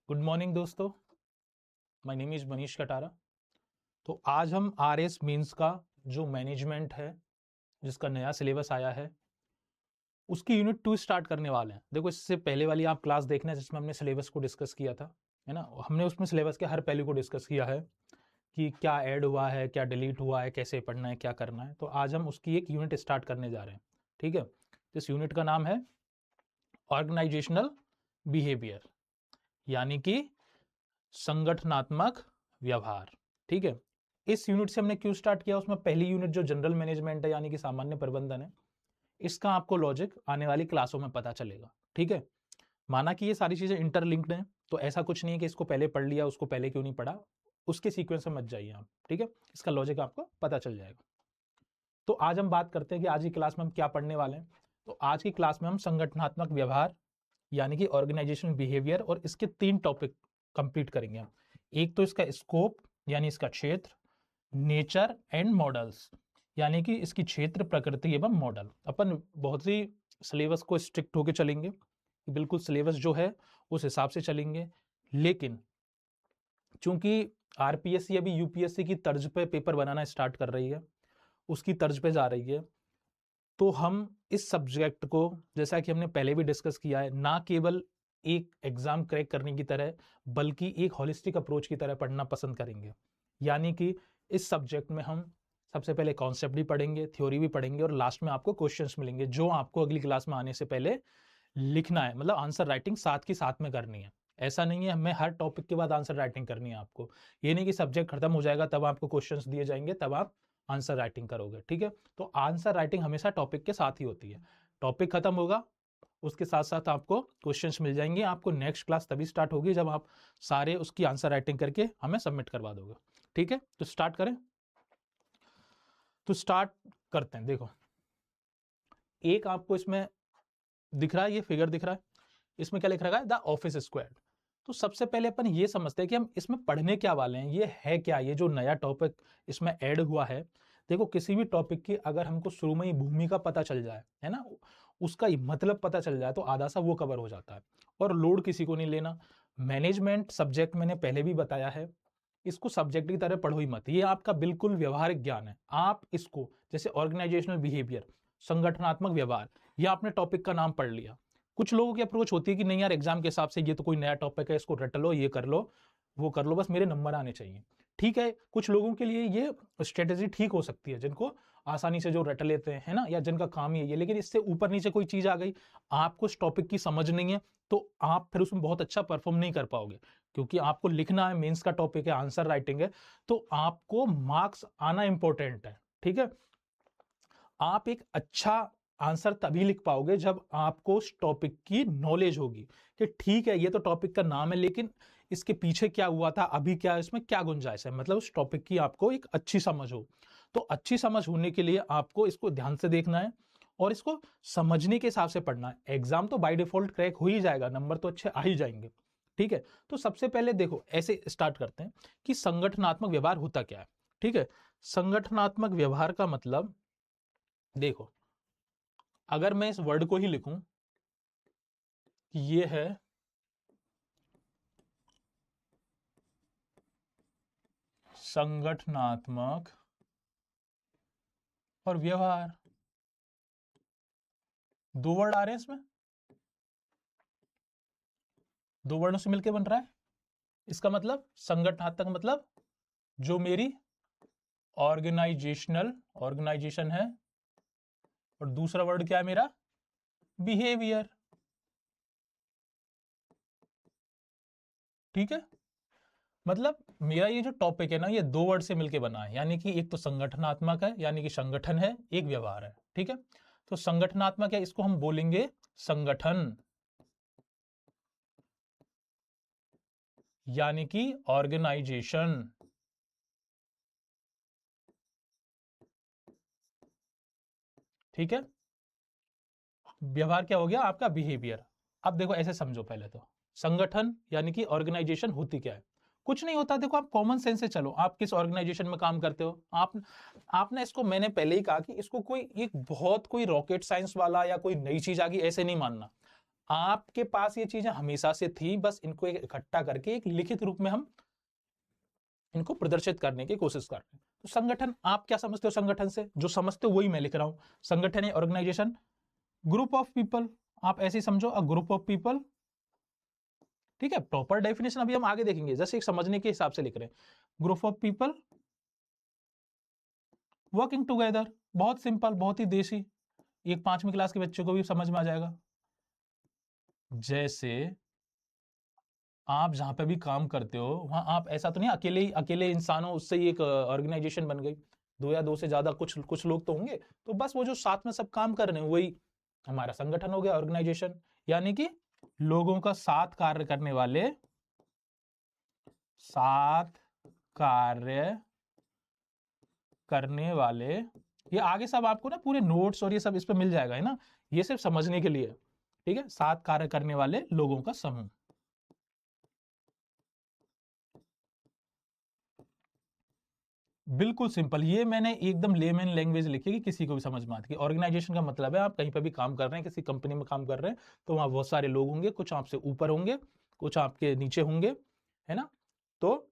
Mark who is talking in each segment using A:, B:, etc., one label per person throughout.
A: Good morning दोस्तों, my name is Manish Katara. तो आज हम आरएस मेंस का जो मैनेजमेंट है, जिसका नया सिलेबस आया है, उसकी यूनिट 2 स्टार्ट करने वाले हैं। देखो, इससे पहले वाली आप क्लास देखना जिसमें हमने सिलेबस को डिस्कस किया था, है ना। हमने उसमें सिलेबस के हर पहलू को डिस्कस किया है कि क्या ऐड हुआ है, क्या डिलीट हुआ है, कैसे पढ़ना है, क्या करना है। तो आज हम उसकी एक यूनिट स्टार्ट करने जा रहे हैं, ठीक है। इस यूनिट का नाम है ऑर्गेनाइजेशनल बिहेवियर, यानी कि संगठनात्मक व्यवहार, ठीक है। इस यूनिट से हमने क्यों स्टार्ट किया, उसमें पहली यूनिट जो जनरल मैनेजमेंट है यानी कि सामान्य प्रबंधन है, इसका आपको लॉजिक आने वाली क्लासों में पता चलेगा, ठीक है। माना कि ये सारी चीजें इंटरलिंक्ड हैं, तो ऐसा कुछ नहीं है कि इसको पहले पढ़ लिया उसको पहले क्यों नहीं पढ़ा, उसके सीक्वेंस में मत जाइए आप, ठीक है। इसका लॉजिक आपको पता चल जाएगा। तो आज हम बात करते हैं कि आज की क्लास में हम क्या पढ़ने वाले हैं। तो आज की क्लास में हम संगठनात्मक व्यवहार यानी कि ऑर्गेनाइजेशनल बिहेवियर और इसके 3 टॉपिक कंप्लीट करेंगे हम। एक तो इसका स्कोप यानी इसका क्षेत्र, नेचर एंड मॉडल्स यानी कि इसकी क्षेत्र, प्रकृति एवं मॉडल। अपन बहुत ही सिलेबस को स्ट्रिक्ट होकर चलेंगे, बिल्कुल सिलेबस जो है उस हिसाब से चलेंगे। लेकिन चूंकि आरपीएससी अभी यूपीएससी की तर्ज पे पेपर बनाना स्टार्ट कर रही है, उसकी तर्ज पे जा रही है, तो हम इस सब्जेक्ट को, जैसा कि हमने पहले भी डिस्कस किया है, ना केवल एक एग्जाम क्रैक करने की तरह बल्कि एक होलिस्टिक अप्रोच की तरह पढ़ना पसंद करेंगे। यानी कि इस सब्जेक्ट में हम सबसे पहले कॉन्सेप्ट भी पढ़ेंगे, थ्योरी भी पढ़ेंगे और लास्ट में आपको क्वेश्चंस मिलेंगे जो आपको अगली क्लास में आने से पहले लिखना है, मतलब आंसर राइटिंग साथ के साथ में करनी है। ऐसा नहीं है हमें हर टॉपिक के बाद आंसर राइटिंग करनी है आपको। ये नहीं कि सब्जेक्ट खत्म हो जाएगा तब आपको क्वेश्चंस दिए जाएंगे तब आप आंसर राइटिंग करोगे, ठीक है। तो आंसर राइटिंग हमेशा टॉपिक के साथ ही होती है। टॉपिक खत्म होगा उसके साथ साथ आपको क्वेश्चंस मिल जाएंगे। आपको नेक्स्ट क्लास तभी स्टार्ट होगी जब आप सारे उसकी आंसर राइटिंग करके हमें सबमिट करवा दोगे, ठीक है। तो स्टार्ट करें, तो स्टार्ट करते हैं। देखो, एक आपको इसमें दिख रहा है, ये फिगर दिख रहा है, इसमें क्या लिख रखा है, द ऑफिस स्क्वायर। तो सबसे पहले अपन ये समझते हैं कि हम इसमें पढ़ने क्या वाले हैं, ये है क्या, ये जो नया टॉपिक इसमें ऐड हुआ है। देखो, किसी भी टॉपिक की अगर हमको शुरू में ही भूमिका पता चल जाए, है ना, उसका मतलब पता चल जाए, तो आधा सा वो कवर हो जाता है और लोड किसी को नहीं लेना। मैनेजमेंट सब्जेक्ट मैंने पहले भी बताया है, इसको सब्जेक्ट की तरह पढ़ो ही मत, ये आपका बिल्कुल व्यवहारिक ज्ञान है। आप इसको जैसे ऑर्गेनाइजेशनल बिहेवियर, संगठनात्मक व्यवहार, ये आपने टॉपिक का नाम पढ़ लिया। कुछ लोगों की अप्रोच होती है कि नहीं यार, एग्जाम के हिसाब से ये तो कोई नया टॉपिक है, इसको रट लो, ये कर लो, वो कर लो, बस मेरे नंबर आने चाहिए। ठीक है, कुछ लोगों के लिए ये स्ट्रेटेजी ठीक हो सकती है, जिनको आसानी से जो रट लेते हैं, है ना, या जिनका काम ही है ये। लेकिन इससे ऊपर नीचे कोई चीज आ गई, आपको उस टॉपिक की समझ नहीं है, तो आप फिर उसमें बहुत अच्छा परफॉर्म नहीं कर पाओगे। क्योंकि आपको लिखना है, मेंस का टॉपिक है, आंसर राइटिंग है, तो आपको मार्क्स आना इंपॉर्टेंट है, ठीक है। आप एक अच्छा आंसर तभी लिख पाओगे जब आपको उस टॉपिक की नॉलेज होगी कि ठीक है ये तो टॉपिक का नाम है, लेकिन इसके पीछे क्या हुआ था, अभी क्या, इसमें क्या गुंजाइश है, मतलब उस टॉपिक की आपको एक अच्छी समझ हो। तो अच्छी समझ होने के लिए आपको इसको ध्यान से देखना है और इसको समझने के हिसाब से पढ़ना है। एग्जाम तो बाय डिफॉल्ट क्रैक हो ही जाएगा, नंबर तो अच्छे आ ही जाएंगे, ठीक है। तो सबसे पहले देखो, ऐसे स्टार्ट करते हैं कि संगठनात्मक व्यवहार होता क्या है, ठीक है। संगठनात्मक व्यवहार का मतलब, देखो, अगर मैं इस वर्ड को ही लिखूं कि ये है संगठनात्मक और व्यवहार, 2 वर्ड आ रहे हैं इसमें, 2 वर्डों से मिलकर बन रहा है। इसका मतलब संगठनात्मक मतलब जो मेरी ऑर्गेनाइजेशन है, और दूसरा वर्ड क्या है मेरा, बिहेवियर, ठीक है। मतलब मेरा ये जो टॉपिक है ना, ये 2 वर्ड से मिलके बना है, यानी कि एक तो संगठनात्मक है यानी कि संगठन है, एक व्यवहार है, ठीक है। तो संगठनात्मक है, इसको हम बोलेंगे संगठन, यानी कि ऑर्गेनाइजेशन, ठीक है। व्यवहार क्या हो गया आपका, बिहेवियर। अब देखो ऐसे समझो, पहले तो संगठन यानी कि ऑर्गेनाइजेशन होती क्या है, कुछ नहीं होता। देखो, आप कॉमन सेंस से चलो, आप किस ऑर्गेनाइजेशन में काम करते हो, आपने इसको, मैंने पहले ही कहा कि इसको कोई एक बहुत कोई रॉकेट साइंस वाला या कोई नई चीज आ गई ऐसे नहीं मानना। आपके पास ये चीजें हमेशा से थी, बस इनको इकट्ठा करके एक लिखित रूप में हम इनको प्रदर्शित करने की कोशिश कर रहे हैं। तो संगठन, आप क्या समझते हो संगठन से? जो समझते हो वही मैं लिख रहा हूं। संगठन या ऑर्गेनाइजेशन, ग्रुप ऑफ पीपल, आप ऐसे समझो, अ ग्रुप ऑफ पीपल। ठीक है, प्रॉपर डेफिनेशन अभी हम आगे देखेंगे, जैसे एक समझने के हिसाब से लिख रहे हैं। Group of people working together, बहुत सिंपल, बहुत ही देसी, एक 5वीं क्लास के बच्चे को भी समझ में आ जाएगा। जैसे आप जहां पे भी काम करते हो वहां आप ऐसा तो नहीं अकेले अकेले इंसान हो, उससे ही एक ऑर्गेनाइजेशन बन गई, दो या दो से ज्यादा कुछ कुछ लोग तो होंगे, तो बस वो जो साथ में सब काम कर रहे हैं वही हमारा संगठन हो गया, ऑर्गेनाइजेशन। यानी कि लोगों का साथ कार्य करने वाले, साथ कार्य करने वाले, ये आगे सब आपको ना पूरे नोट्स और ये सब इस पे मिल जाएगा, है ना, ये सिर्फ समझने के लिए। ठीक है, साथ कार्य करने वाले लोगों का समूह। बिल्कुल सिंपल, ये मैंने एकदम लेमन लैंग्वेज लिखी कि किसी को भी समझ में आती है। ऑर्गेनाइजेशन का मतलब है आप कहीं पर भी काम कर रहे हैं, किसी कंपनी में काम कर रहे हैं, तो वहां बहुत सारे लोग होंगे, कुछ आपसे ऊपर होंगे, कुछ आपके नीचे होंगे, है ना, तो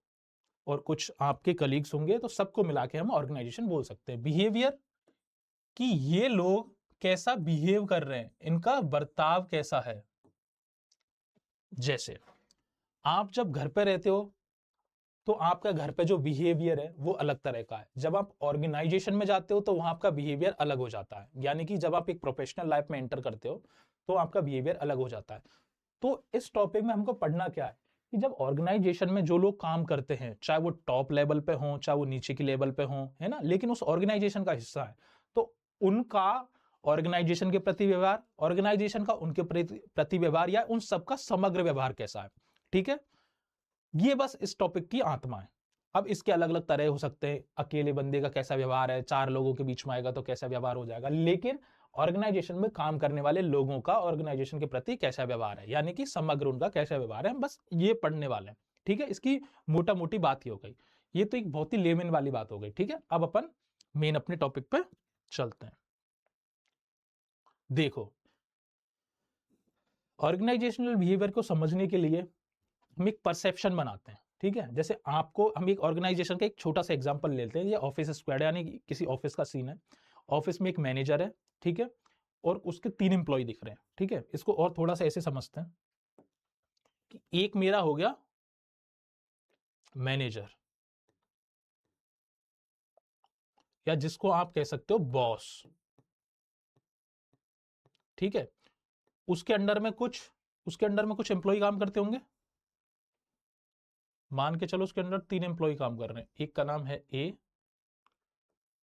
A: और कुछ आपके कलीग्स होंगे, तो सबको मिला के हम ऑर्गेनाइजेशन बोल सकते हैं। बिहेवियर, कि ये लोग कैसा बिहेव कर रहे हैं, इनका बर्ताव कैसा है। जैसे आप जब घर पे रहते हो तो आपका घर पे जो बिहेवियर है वो अलग तरह का है, जब आप ऑर्गेनाइजेशन में जाते हो तो वहां आपका बिहेवियर अलग हो जाता है। यानी कि जब आप एक प्रोफेशनल लाइफ में एंटर करते हो तो आपका बिहेवियर अलग हो जाता है। तो इस टॉपिक में हमको पढ़ना क्या है कि जब ऑर्गेनाइजेशन में जो लोग काम करते हैं, चाहे वो टॉप लेवल पे हो चाहे वो नीचे की लेवल पे हो, है ना, लेकिन उस ऑर्गेनाइजेशन का हिस्सा है, तो उनका ऑर्गेनाइजेशन के प्रति व्यवहार, ऑर्गेनाइजेशन का उनके प्रति व्यवहार, या उन सबका समग्र व्यवहार कैसा है। ठीक है, ये बस इस टॉपिक की आत्मा है। अब इसके अलग अलग तरह हो सकते हैं, अकेले बंदे का कैसा व्यवहार है, चार लोगों के बीच में आएगा तो कैसा व्यवहार हो जाएगा, लेकिन ऑर्गेनाइजेशन में काम करने वाले लोगों का ऑर्गेनाइजेशन के प्रति कैसा व्यवहार है, यानी कि समग्र उनका कैसा व्यवहार है, बस ये पढ़ने वाले हैं। ठीक है, इसकी मोटा मोटी बात ही हो गई, ये तो एक बहुत ही लेमन वाली बात हो गई। ठीक है, अब अपन मेन अपने टॉपिक पे चलते हैं। देखो, ऑर्गेनाइजेशनल बिहेवियर को समझने के लिए हम एक परसेप्शन बनाते हैं। ठीक है, जैसे आपको हम एक ऑर्गेनाइजेशन का एक छोटा सा एग्जांपल लेते हैं, ये ऑफिस स्क्वाड यानी किसी ऑफिस का सीन है। ऑफिस में एक मैनेजर है, ठीक है, और उसके 3 एम्प्लॉय दिख रहे हैं। ठीक है, इसको और थोड़ा सा ऐसे समझते हैं कि एक मेरा हो गया मैनेजर, या जिसको आप कह सकते हो बॉस। ठीक है, उसके अंडर में कुछ एम्प्लॉय काम करते होंगे, मान के चलो उसके अंदर 3 एम्प्लॉय काम कर रहे हैं, एक का नाम है ए,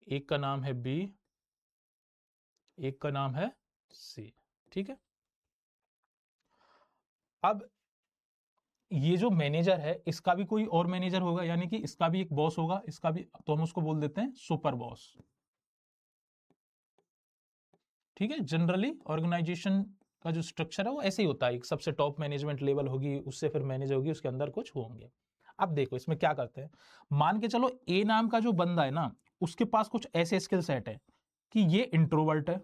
A: एक का नाम है बी, एक का नाम है सी। ठीक है, अब ये जो मैनेजर है इसका भी कोई और मैनेजर होगा, यानी कि इसका भी एक बॉस होगा, इसका भी, तो हम उसको बोल देते हैं सुपर बॉस। ठीक है, जनरली ऑर्गेनाइजेशन का जो स्ट्रक्चर है वो ऐसे ही होता है, एक सबसे टॉप मैनेजमेंट लेवल होगी, उससे फिर मैनेजर होगी, उसके अंदर कुछ होंगे। अब देखो इसमें क्या करते हैं, मान के चलो ए नाम का जो बंदा है ना, उसके पास कुछ ऐसे स्किल सेट है कि ये इंट्रोवर्ट है,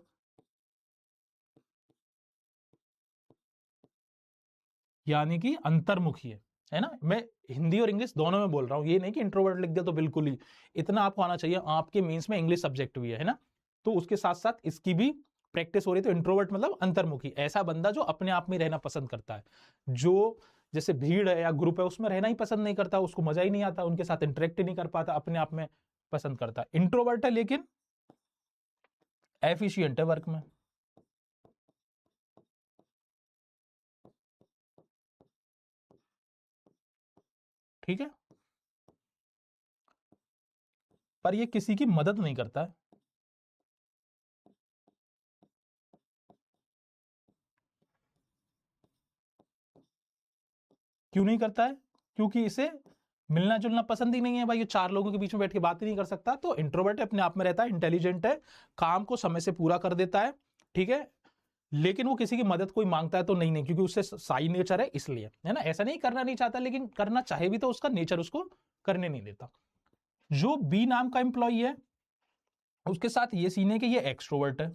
A: यानी कि अंतर्मुखी है ना, मैं हिंदी और इंग्लिश दोनों में बोल रहा हूं, ये नहीं कि इंट्रोवर्ट लिख दिया तो बिल्कुल ही, इतना आपको आना चाहिए, आपके मेंस में इंग्लिश सब्जेक्ट भी है ना, तो उसके साथ साथ इसकी भी प्रैक्टिस हो रही है। तो इंट्रोवर्ट मतलब अंतर्मुखी, ऐसा बंदा जो अपने आप में रहना पसंद करता है, जो जैसे भीड़ है या ग्रुप है उसमें रहना ही पसंद नहीं करता, उसको मजा ही नहीं आता, उनके साथ इंटरेक्ट ही नहीं कर पाता, अपने आप में पसंद करता है। इंट्रोवर्ट है लेकिन एफिशिएंट है वर्क में। ठीक है, पर ये किसी की मदद नहीं करता है। क्यों नहीं करता है? क्योंकि इसे मिलना जुलना पसंद ही नहीं है भाई, ये चार लोगों के बीच में बैठ के बात ही नहीं कर सकता। तो इंट्रोवर्ट अपने आप में रहता है, इंटेलिजेंट है, काम को समय से पूरा कर देता है। ठीक है, लेकिन वो किसी की मदद कोई मांगता है तो नहीं, क्योंकि उससे साई नेचर है इसलिए, है ना, ऐसा नहीं करना नहीं चाहता, लेकिन करना चाहे भी तो उसका नेचर उसको करने नहीं देता। जो बी नाम का एम्प्लॉय है उसके साथ ये सीन है कि ये एक्सट्रोवर्ट है,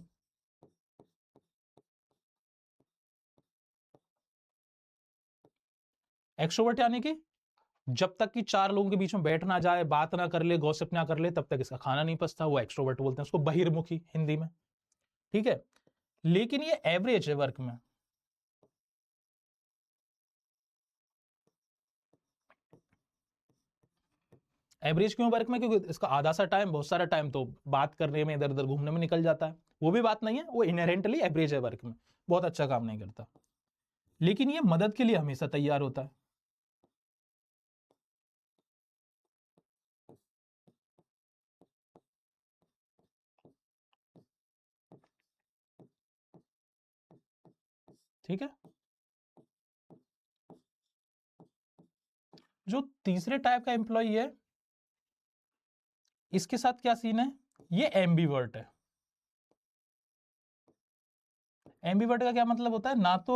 A: एक्सट्रोवर्ट यानी कि जब तक कि 4 लोगों के बीच में बैठ ना जाए, बात ना कर ले, गॉसिप ना कर ले, तब तक इसका खाना नहीं पचता, वो एक्सट्रोवर्ट बोलते हैं उसको, बहिर्मुखी हिंदी में, ठीक है। लेकिन ये एवरेज है वर्क में। एवरेज क्यों वर्क में? क्योंकि इसका आधा सा टाइम, बहुत सारा टाइम तो बात करने में, इधर उधर घूमने में निकल जाता है। वो भी बात नहीं है, वो इनहेरेंटली एवरेज है वर्क में, बहुत अच्छा काम नहीं करता, लेकिन ये मदद के लिए हमेशा तैयार होता है। ठीक है। जो तीसरे टाइप का एम्प्लॉय है, इसके साथ क्या सीन है? ये एम्बीवर्ट है। एम्बीवर्ट का क्या मतलब होता है? ना तो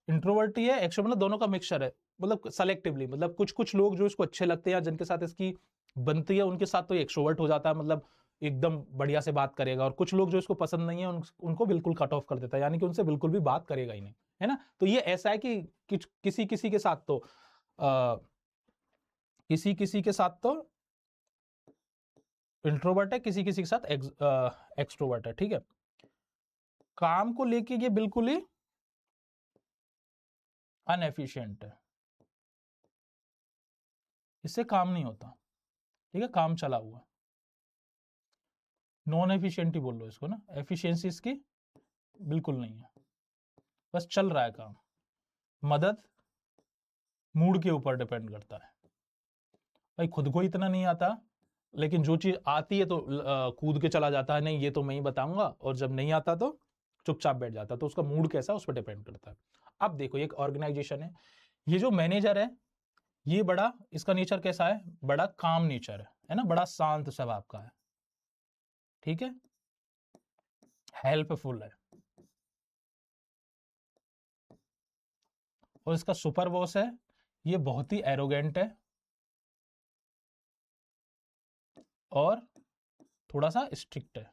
A: इंट्रोवर्ट ही है, एक्सट्रोवर्ट, मतलब दोनों का मिक्सचर है, मतलब सेलेक्टिवली, मतलब कुछ कुछ लोग जो इसको अच्छे लगते हैं, जिनके साथ इसकी बनती है, उनके साथ तो ये एक्सट्रोवर्ट हो जाता है, मतलब एकदम बढ़िया से बात करेगा, और कुछ लोग जो इसको पसंद नहीं है, उनको बिल्कुल कट ऑफ कर देता है, यानी कि उनसे बिल्कुल भी बात करेगा ही नहीं, है ना। तो ये ऐसा है कि किसी किसी के साथ तो किसी किसी के साथ तो इंट्रोवर्ट है, किसी किसी के साथ एक्सट्रोवर्ट है, ठीक है। काम को लेके ये बिल्कुल ही अनएफिशिएंट है, इससे काम नहीं होता, ठीक है, काम चला हुआ। नॉन एफिशिएंट ही बोल लो इसको ना, एफिशिएंसी इसकी बिल्कुल नहीं है, बस चल रहा है काम। मदद मूड के ऊपर डिपेंड करता है, भाई खुद को इतना नहीं आता, लेकिन जो चीज आती है तो कूद के चला जाता है, नहीं ये तो मैं ही बताऊंगा, और जब नहीं आता तो चुपचाप बैठ जाता है, तो उसका मूड कैसा है उस पर डिपेंड करता है। अब देखो, एक ऑर्गेनाइजेशन है, ये जो मैनेजर है, ये बड़ा, इसका नेचर कैसा है? बड़ा काम नेचर है ना, बड़ा शांत स्वभाव का है, ठीक है, हेल्पफुल है। और इसका सुपर बॉस है, ये बहुत ही एरोगेंट है और थोड़ा सा स्ट्रिक्ट है।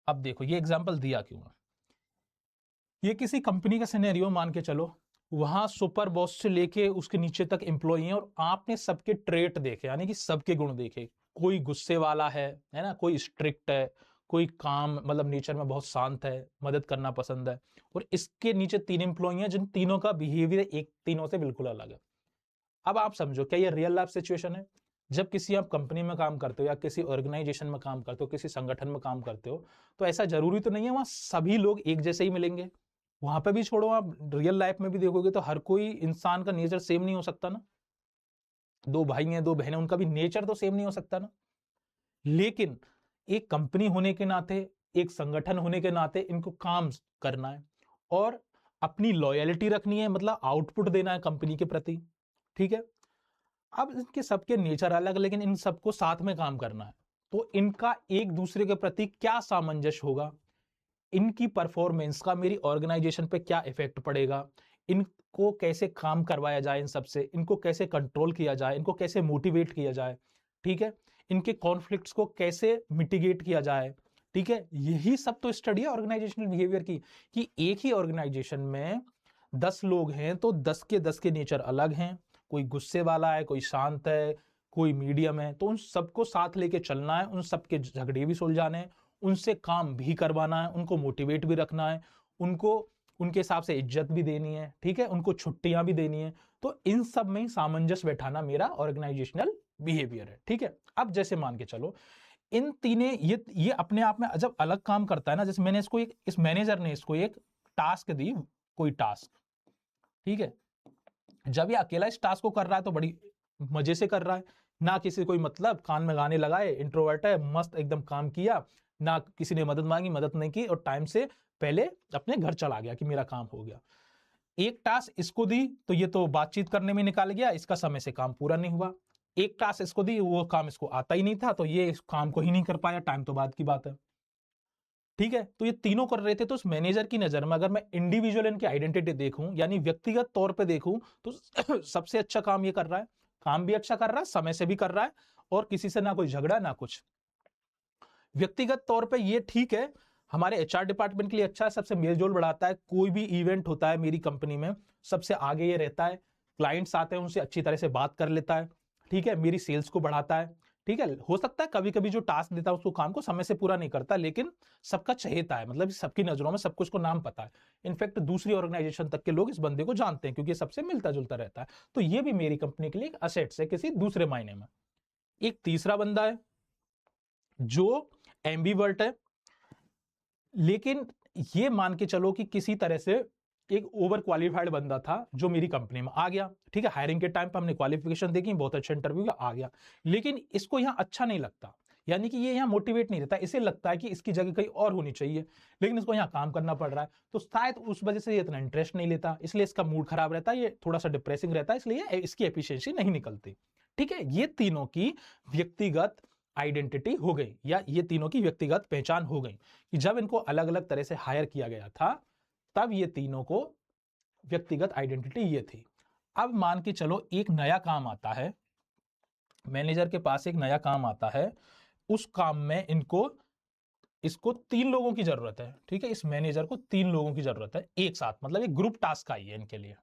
A: अब देखो ये एग्जांपल दिया क्यों है, ये किसी कंपनी का सिनेरियो मान के चलो, वहां सुपर बॉस से लेके उसके नीचे तक एम्प्लॉई है, और आपने सबके ट्रेट देखे, यानी कि सबके गुण देखे, कोई गुस्से वाला है ना, कोई स्ट्रिक्ट है, कोई काम, मतलब नेचर में बहुत शांत है, मदद करना पसंद है, और इसके नीचे 3 एम्प्लॉई हैं जिन तीनों का बिहेवियर एक तीनों से बिल्कुल अलग है। अब आप समझो, क्या ये रियल लाइफ सिचुएशन है? जब किसी आप कंपनी में काम करते हो, या किसी ऑर्गेनाइजेशन में काम करते हो, किसी संगठन में काम करते हो, तो ऐसा जरूरी तो नहीं है वहां सभी लोग एक जैसे ही मिलेंगे। वहां पे भी छोड़ो, आप रियल लाइफ में भी देखोगे तो हर कोई इंसान का नेचर सेम नहीं हो सकता ना। 2 भाई हैं, 2 बहनें, उनका भी नेचर तो सेम नहीं हो सकता ना। लेकिन एक कंपनी होने के नाते, एक संगठन होने के नाते इनको काम करना है और अपनी लॉयल्टी रखनी है, मतलब आउटपुट देना है कंपनी के प्रति, ठीक है। अब इनके सबके नेचर अलग, लेकिन इन सबको साथ में काम करना है, तो इनका एक दूसरे के प्रति क्या सामंजस्य होगा, इनकी परफॉर्मेंस का मेरी ऑर्गेनाइजेशन पे क्या इफेक्ट पड़ेगा, इनको कैसे काम करवाया जाए, इन सबसे इनको कैसे कंट्रोल किया जाए, इनको कैसे मोटिवेट किया जाए, ठीक है, इनके कॉन्फ्लिक्ट्स को कैसे मिटिगेट किया जाए, ठीक है। यही सब तो स्टडी है ऑर्गेनाइजेशनल बिहेवियर की, कि एक ही ऑर्गेनाइजेशन में 10 लोग हैं, तो 10 के 10 के नेचर अलग हैं, कोई गुस्से वाला है, कोई शांत है, कोई मीडियम है, तो उन सबको साथ लेके चलना है, उन सबके झगड़े भी सुलझाने हैं, उनसे काम भी करवाना है, उनको मोटिवेट भी रखना है, उनको उनके हिसाब से इज्जत भी देनी है, ठीक है, उनको छुट्टियां भी देनी है। तो इन सब में सामंजस्य बैठाना मेरा ऑर्गेनाइजेशनल बिहेवियर है, ठीक है। अब जैसे मान के चलो, इन तीने ये अपने आप में जब अलग काम करता है ना, जैसे मैंने इसको इस मैनेजर ने इसको एक टास्क दी, कोई टास्क, ठीक है, जब ये अकेला इस टास्क को कर रहा है तो बड़ी मजे से कर रहा है, ना किसी कोई मतलब, कान में गाने लगाए, इंट्रोवर्ट है, मस्त एकदम काम किया, ना किसी ने मदद मांगी, मदद नहीं की, और टाइम से पहले अपने घर चला गया कि मेरा काम हो गया। एक टास्क इसको दी तो ये तो बातचीत करने में निकाल गया, इसका समय से काम पूरा नहीं हुआ। एक टास्क इसको दी, वो काम इसको आता ही नहीं था, तो ये इस काम को ही नहीं कर पाया, टाइम तो बाद की बात है, ठीक है। तो ये तीनों कर रहे थे, तो उस मैनेजर की नजर में अगर मैं इंडिविजुअल इनकी आइडेंटिटी देखूं, यानी व्यक्तिगत तौर पे देखूं, तो सबसे अच्छा काम ये कर रहा है, काम भी अच्छा कर रहा है, समय से भी कर रहा है, और किसी से ना कोई झगड़ा ना कुछ। व्यक्तिगत तौर पे ये ठीक है, हमारे एचआर डिपार्टमेंट के लिए अच्छा है, सबसे मेलजोल बढ़ाता है, कोई भी इवेंट होता है मेरी कंपनी में सबसे आगे ये रहता है, क्लाइंट्स आते हैं उनसे अच्छी तरह से बात कर लेता है, ठीक है, मेरी सेल्स को बढ़ाता है, ठीक है। हो सकता है कभी कभी जो टास्क देता है उसको काम को समय से पूरा नहीं करता, लेकिन सबका चहेता है, मतलब सबकी नजरों में सबको इसको नाम पता है, इनफैक्ट दूसरी ऑर्गेनाइजेशन तक के लोग इस बंदे को जानते हैं क्योंकि सबसे मिलता जुलता रहता है। तो ये भी मेरी कंपनी के लिए एक असेट्स है किसी दूसरे मायने में। एक तीसरा बंदा है जो एम्बीवर्ट है, लेकिन ये मान के चलो कि किसी तरह से एक ओवर क्वालिफाइड बंदा था जो मेरी कंपनी में आ गया, ठीक है, हायरिंग के टाइम पे हमने क्वालिफिकेशन देखी, बहुत अच्छा इंटरव्यू आ गया, लेकिन इसको यहाँ अच्छा नहीं लगता, यानी कि ये यहाँ मोटिवेट नहीं रहता, इसे लगता है कि इसकी जगह कहीं और होनी चाहिए, लेकिन इसको यहाँ काम करना पड़ रहा है, तो शायद उस वजह से ये इतना इंटरेस्ट नहीं लेता, इसलिए इसका मूड खराब रहता है, ये थोड़ा सा डिप्रेसिंग रहता है, इसलिए इसकी एफिशिएंसी नहीं निकलती, ठीक है। ये तीनों की व्यक्तिगत आइडेंटिटी हो गई, या ये तीनों की व्यक्तिगत पहचान हो गई कि जब इनको अलग अलग तरह से हायर किया गया था तब ये तीनों को व्यक्तिगत आइडेंटिटी ये थी। अब मान के चलो एक नया काम आता है, मैनेजर के पास एक नया काम आता है, उस काम में इसको 3 लोगों की जरूरत है, ठीक है, इस मैनेजर को 3 लोगों की जरूरत है एक साथ, मतलब एक ग्रुप टास्क आई है इनके लिए,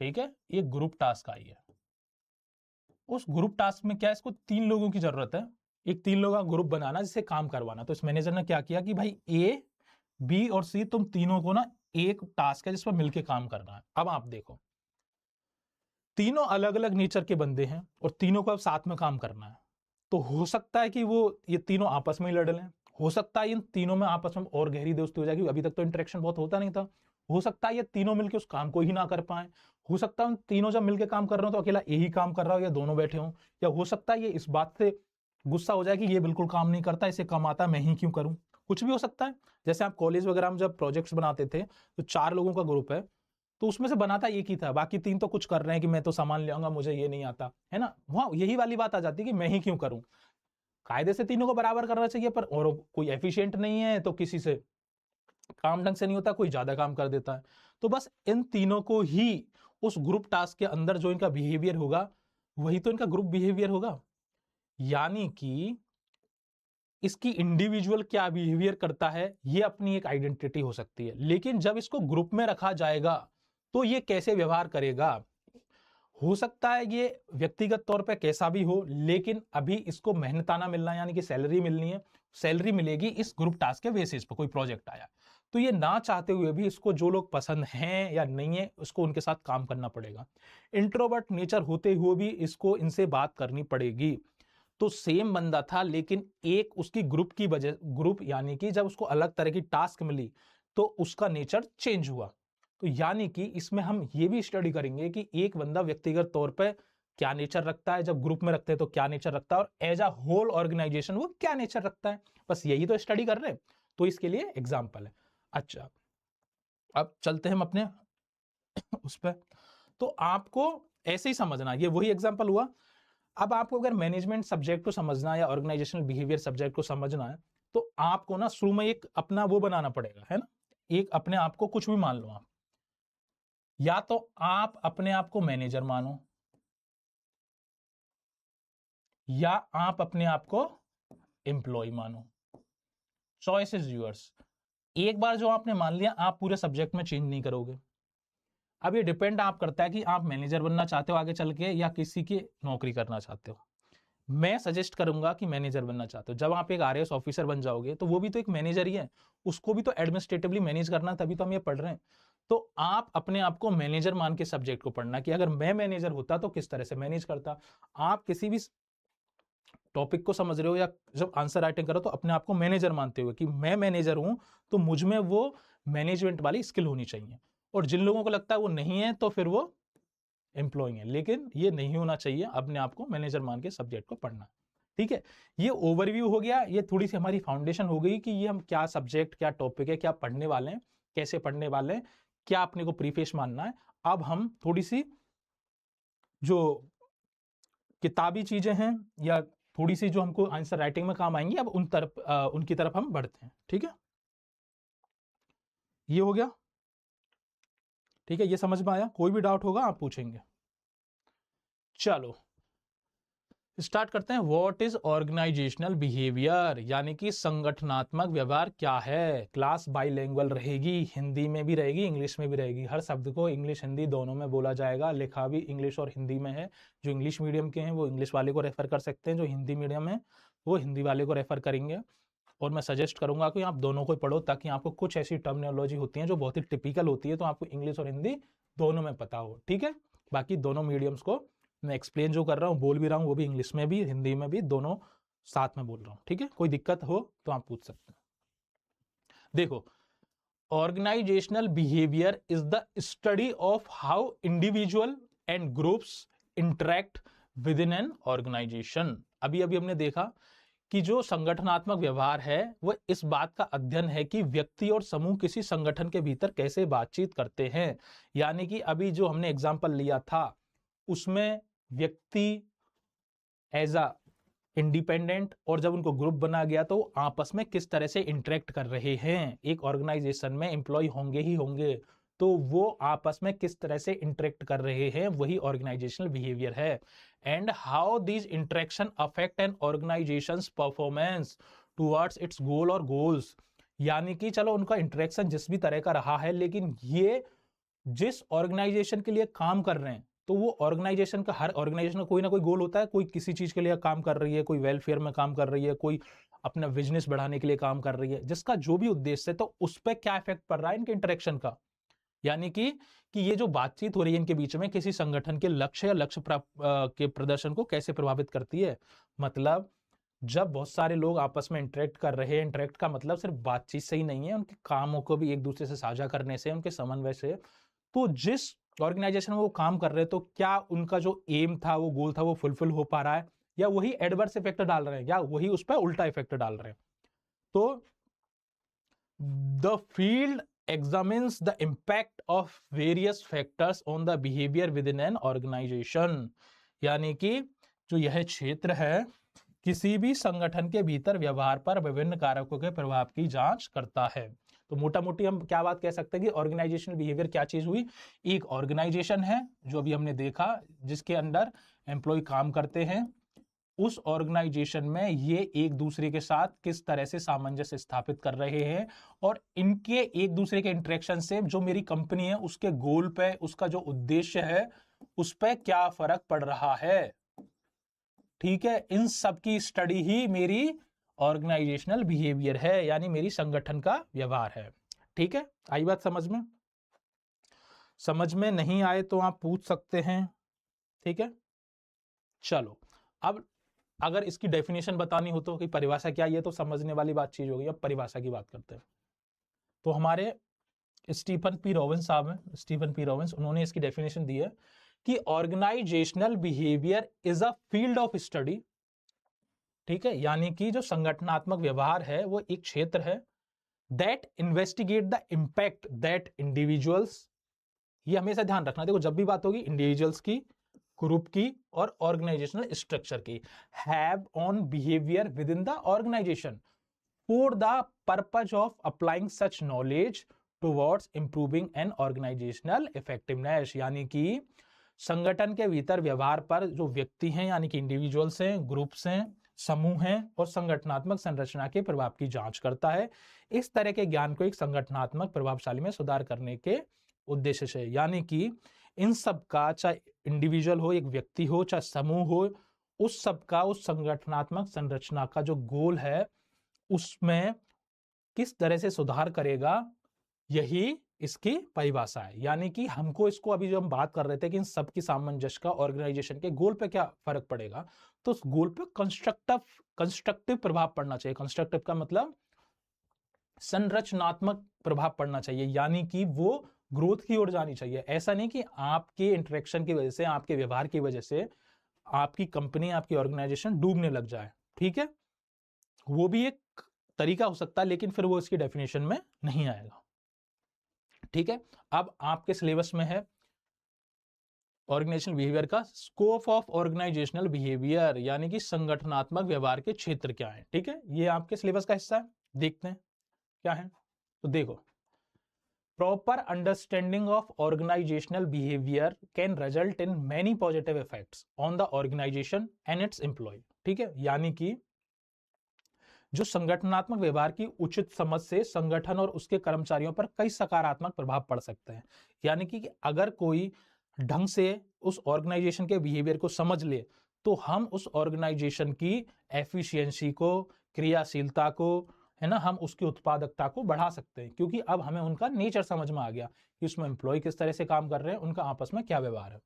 A: ठीक है, एक ग्रुप टास्क आई है। उस ग्रुप टास्क में क्या इसको 3 लोगों की जरूरत है, एक 3 लोगों का ग्रुप बनाना जिससे काम करवाना। तो इस मैनेजर ने क्या किया कि भाई ए, बी और सी तुम तीनों को ना एक टास्क है जिस पर मिलकर काम करना है। अब आप देखो तीनों अलग अलग नेचर के बंदे हैं और तीनों को अब साथ में काम करना है, तो हो सकता है कि वो ये तीनों आपस में ही लड़ लें, हो सकता है इन तीनों में आपस में और गहरी दोस्ती हो जाएगी, अभी तक तो इंटरेक्शन बहुत होता नहीं था, हो सकता है ये तीनों मिलकर उस काम को ही ना कर पाए, हो सकता है उन तीनों जब मिलकर काम कर रहे हो तो अकेला यही काम कर रहा हो या दोनों बैठे हो, या हो सकता है ये इस बात से गुस्सा हो जाए कि ये बिल्कुल काम नहीं करता, इसे कम आता है, मैं ही क्यों करूं, कुछ भी हो सकता है। जैसे आप कॉलेज वगैरह में जब प्रोजेक्ट्स बनाते थे तो 4 लोगों का ग्रुप है, तो उसमें से बनाता एक ही था, बाकी 3 तो कुछ कर रहे हैं कि मैं तो सामान ले आऊंगा, मुझे ये नहीं आता है ना, वहां यही वाली बात आ जाती है कि मैं ही क्यों करूं। कायदे से तीनों को बराबर करना चाहिए, पर और कोई एफिशिएंट नहीं है तो किसी से काम ढंग से नहीं होता, कोई ज्यादा काम कर देता है। तो बस इन तीनों को ही उस ग्रुप टास्क के अंदर जो इनका बिहेवियर होगा वही तो इनका ग्रुप बिहेवियर होगा, यानी कि इसकी इंडिविजुअल क्या बिहेवियर करता है ये अपनी एक आइडेंटिटी हो सकती है, लेकिन जब इसको ग्रुप में रखा जाएगा तो ये कैसे व्यवहार करेगा, हो सकता है ये व्यक्तिगत तौर पे कैसा भी हो, लेकिन अभी इसको मेहनताना मिलना यानी कि सैलरी मिलनी है, सैलरी मिलेगी इस ग्रुप टास्क के बेसिस पर, कोई प्रोजेक्ट आया तो ये ना चाहते हुए भी इसको जो लोग पसंद हैं या नहीं है उसको उनके साथ काम करना पड़ेगा। इंट्रोवर्ट नेचर होते हुए भी इसको इनसे बात करनी पड़ेगी। तो सेम बंदा था लेकिन एक उसकी ग्रुप की वजह, ग्रुप यानी कि जब उसको अलग तरह की टास्क मिली तो उसका नेचर चेंज हुआ। तो यानी कि इसमें हम ये भी स्टडी करेंगे कि एक बंदा व्यक्तिगत तौर पे क्या नेचर रखता है, जब ग्रुप में रखते हैं तो क्या नेचर रखता है, और एज अ होल ऑर्गेनाइजेशन वो क्या नेचर रखता है, बस यही तो स्टडी कर रहे हैं, तो इसके लिए एग्जाम्पल है। अच्छा अब चलते हैं हम अपने उस पर, तो आपको ऐसे ही समझना, ये वही एग्जाम्पल हुआ। अब आपको अगर मैनेजमेंट सब्जेक्ट को समझना है या ऑर्गेनाइजेशनल बिहेवियर सब्जेक्ट को समझना है तो आपको ना शुरू में एक अपना वो बनाना पड़ेगा, है ना, एक अपने आप को कुछ भी मान लो आप, या तो आप अपने आप को मैनेजर मानो या आप अपने आप को एम्प्लॉय मानो, चॉइस इज यूअर्स। एक बार जो आपने मान लिया आप पूरे सब्जेक्ट में चेंज नहीं करोगे। अब ये डिपेंड आप करता है कि आप मैनेजर बनना चाहते हो आगे चल के या किसी की नौकरी करना चाहते हो। मैं सजेस्ट करूंगा कि मैनेजर बनना चाहते हो, जब आप एक आरएएस ऑफिसर बन जाओगे तो वो भी तो एक मैनेजर ही है, उसको भी तो एडमिनिस्ट्रेटिवली मैनेज करना, तभी तो हम ये पढ़ रहे हैं। तो आप अपने आप को मैनेजर मान के सब्जेक्ट को पढ़ना कि अगर मैं मैनेजर होता तो किस तरह से मैनेज करता। आप किसी भी टॉपिक को समझ रहे हो या जब आंसर राइटिंग करो तो अपने आप को मैनेजर मानते हुए कि मैं मैनेजर हूं तो मुझ में वो मैनेजमेंट वाली स्किल होनी चाहिए। और जिन लोगों को लगता है वो नहीं है तो फिर वो एम्प्लॉइंग है, लेकिन ये नहीं होना चाहिए, अपने आप को मैनेजर मान के सब्जेक्ट को पढ़ना। ठीक है, ये ओवरव्यू हो गया, ये थोड़ी सी हमारी फाउंडेशन हो गई कि ये हम क्या सब्जेक्ट, क्या टॉपिक है, क्या पढ़ने वाले हैं, कैसे पढ़ने वाले हैं, क्या अपने को प्रीफेस मानना है। अब हम थोड़ी सी जो किताबी चीजें हैं या थोड़ी सी जो हमको आंसर राइटिंग में काम आएंगी, अब उनकी तरफ हम बढ़ते हैं। ठीक है, ये हो गया। ठीक है, ये समझ में आया, कोई भी डाउट होगा आप पूछेंगे। चलो स्टार्ट करते हैं। व्हाट इज ऑर्गेनाइजेशनल बिहेवियर, यानी कि संगठनात्मक व्यवहार क्या है। क्लास बाइलिंगुअल रहेगी, हिंदी में भी रहेगी, इंग्लिश में भी रहेगी। हर शब्द को इंग्लिश हिंदी दोनों में बोला जाएगा। लिखा भी इंग्लिश और हिंदी में है। जो इंग्लिश मीडियम के हैं वो इंग्लिश वाले को रेफर कर सकते हैं, जो हिंदी मीडियम है वो हिंदी वाले को रेफर करेंगे। और मैं सजेस्ट करूंगा कि आप दोनों को पढ़ो, ताकि आपको कुछ ऐसी टर्मिनोलॉजी होती है जो बहुत ही टिपिकल होती है, तो आपको इंग्लिश और हिंदी दोनों में पता हो। ठीक है, बाकी दोनों मीडियम्स को मैं एक्सप्लेन जो कर रहा हूँ, बोल भी रहा हूँ, वो भी इंग्लिश में भी हिंदी में भी दोनों साथ में बोल रहा हूँ। ठीक है, कोई दिक्कत हो तो आप पूछ सकते हैं। देखो, organisational behaviour is the study of how individual and groups interact within an organisation. अभी अभी हमने देखा कि जो संगठनात्मक व्यवहार है वो इस बात का अध्ययन है कि व्यक्ति और समूह किसी संगठन के भीतर कैसे बातचीत करते हैं। यानी कि अभी जो हमने एग्जाम्पल लिया था उसमें व्यक्ति एज अ इंडिपेंडेंट, और जब उनको ग्रुप बना गया तो आपस में किस तरह से इंटरेक्ट कर रहे हैं। एक ऑर्गेनाइजेशन में एम्प्लॉय होंगे ही होंगे, तो वो आपस में किस तरह से इंटरेक्ट कर रहे हैं, वही ऑर्गेनाइजेशनल बिहेवियर है। And how these interaction affect an organisation's performance towards its goal और गोल्स। यानी कि चलो उनका इंटरेक्शन जिस भी तरह का रहा है, लेकिन ये जिस ऑर्गेनाइजेशन के लिए काम कर रहे हैं, तो वो ऑर्गेनाइजेशन का, हर ऑर्गेनाइजेशन का कोई ना कोई गोल होता है। कोई किसी चीज के लिए काम कर रही है, कोई वेलफेयर में काम कर रही है, कोई अपना बिजनेस बढ़ाने के लिए काम कर रही है, जिसका जो भी उद्देश्य है, तो उस पर क्या इफेक्ट पड़ रहा है इनके इंटरेक्शन का। यानी कि ये जो बातचीत हो रही है इनके बीच में, किसी संगठन के लक्ष्य या लक्ष्य के प्रदर्शन को कैसे प्रभावित करती है। मतलब जब बहुत सारे लोग आपस में इंटरेक्ट कर रहे हैं, इंटरेक्ट का मतलब सिर्फ बातचीत से ही नहीं है, उनके कामों को भी एक दूसरे से साझा करने से, उनके समन्वय से। तो जिस ऑर्गेनाइजेशन में वो काम कर रहे हैं, तो क्या उनका जो एम था, वो गोल था, वो फुलफिल हो पा रहा है, या वही एडवर्स इफेक्ट डाल रहे हैं, या वही उस पर उल्टा इफेक्ट डाल रहे हैं। तो the field examines the impact of various factors on the behavior within an organization। यानी कि जो यह क्षेत्र है किसी भी संगठन के भीतर व्यवहार पर विभिन्न कारकों के प्रभाव की जांच करता है। तो मोटा मोटी हम क्या बात कह सकते हैं कि ऑर्गेनाइजेशनल बिहेवियर क्या चीज हुई। एक ऑर्गेनाइजेशन है जो अभी हमने देखा, जिसके अंडर एम्प्लॉय काम करते हैं। उस ऑर्गेनाइजेशन में ये एक दूसरे के साथ किस तरह से सामंजस्य स्थापित कर रहे हैं, और इनके एक दूसरे के इंटरेक्शन से जो मेरी कंपनी है उसके गोल पे, उसका जो उद्देश्य है, उस पर क्या फर्क पड़ रहा है। ठीक है, इन सब की स्टडी ही मेरी ऑर्गेनाइजेशनल बिहेवियर है, यानी मेरी संगठन का व्यवहार है। ठीक है, आई बात समझ में? समझ में नहीं आए तो आप पूछ सकते हैं। ठीक है, चलो अब अगर इसकी डेफिनेशन बतानी हो तो कि परिभाषा क्या है, तो समझने वाली बात चीज होगी। अब परिभाषा की बात करते हैं। तो हमारे स्टीफन पी रॉबिन्स साहब हैं, स्टीफन पी रॉबिन्स, उन्होंने इसकी डेफिनेशन दी है कि organisational behaviour is a field of study. ठीक है, यानी कि जो संगठनात्मक व्यवहार है वो एक क्षेत्र है that investigate the impact that individuals, ये हमेशा ध्यान रखना। देखो जब भी बात होगी इंडिविजुअल्स की, ग्रुप की और ऑर्गेनाइजेशनल स्ट्रक्चर की, have on behaviour within the organisation for the purpose of applying such knowledge towards improving an organisational effectiveness. यानी कि संगठन के भीतर व्यवहार पर जो व्यक्ति हैं, यानी कि इंडिविजुअल्स हैं, ग्रुप्स हैं, समूह हैं, और संगठनात्मक संरचना के प्रभाव की जांच करता है। इस तरह के ज्ञान को एक संगठनात्मक प्रभावशाली में सुधार करने के उद्देश्य से, यानी कि इन सब का, चाहे इंडिविजुअल हो, एक व्यक्ति हो, चाहे समूह हो, उस सब का, उस संगठनात्मक संरचना का जो गोल है उसमें किस तरह से सुधार करेगा, यही इसकी परिभाषा है। यानी कि हमको इसको, अभी जो हम बात कर रहे थे कि इन सब की सामंजस्य का ऑर्गेनाइजेशन के गोल पे क्या फर्क पड़ेगा, तो उस गोल पे कंस्ट्रक्टिव प्रभाव पड़ना चाहिए। कंस्ट्रक्टिव का मतलब संरचनात्मक प्रभाव पड़ना चाहिए, यानी कि वो ग्रोथ की ओर जानी चाहिए। ऐसा नहीं कि आपके इंटरेक्शन की वजह से, आपके व्यवहार की वजह से आपकी कंपनी, आपकी ऑर्गेनाइजेशन डूबने लग जाए। ठीक है, वो भी एक तरीका हो सकता है, लेकिन फिर वो इसकी डेफिनेशन में नहीं आएगा। ठीक है, अब आपके सिलेबस में है ऑर्गेनाइजेशनल बिहेवियर का स्कोप ऑफ ऑर्गेनाइजेशनल बिहेवियर, यानी कि संगठनात्मक व्यवहार के क्षेत्र क्या है। ठीक है, ये आपके सिलेबस का हिस्सा है। देखते हैं क्या है। तो देखो, proper understanding of organizational behavior can result in many positive effects on the organization and its employee। ठीक है, यानी कि जो संगठनात्मक व्यवहार की उचित समझ से संगठन और उसके कर्मचारियों पर कई सकारात्मक प्रभाव पड़ सकते हैं। यानी कि अगर कोई ढंग से उस ऑर्गेनाइजेशन के बिहेवियर को समझ ले तो हम उस ऑर्गेनाइजेशन की एफिशिएंसी को, क्रियाशीलता को, है ना, हम उसकी उत्पादकता को बढ़ा सकते हैं, क्योंकि अब हमें उनका नेचर समझ में आ गया कि उसमें एम्प्लॉय किस तरह से काम कर रहे हैं, उनका आपस में क्या व्यवहार है।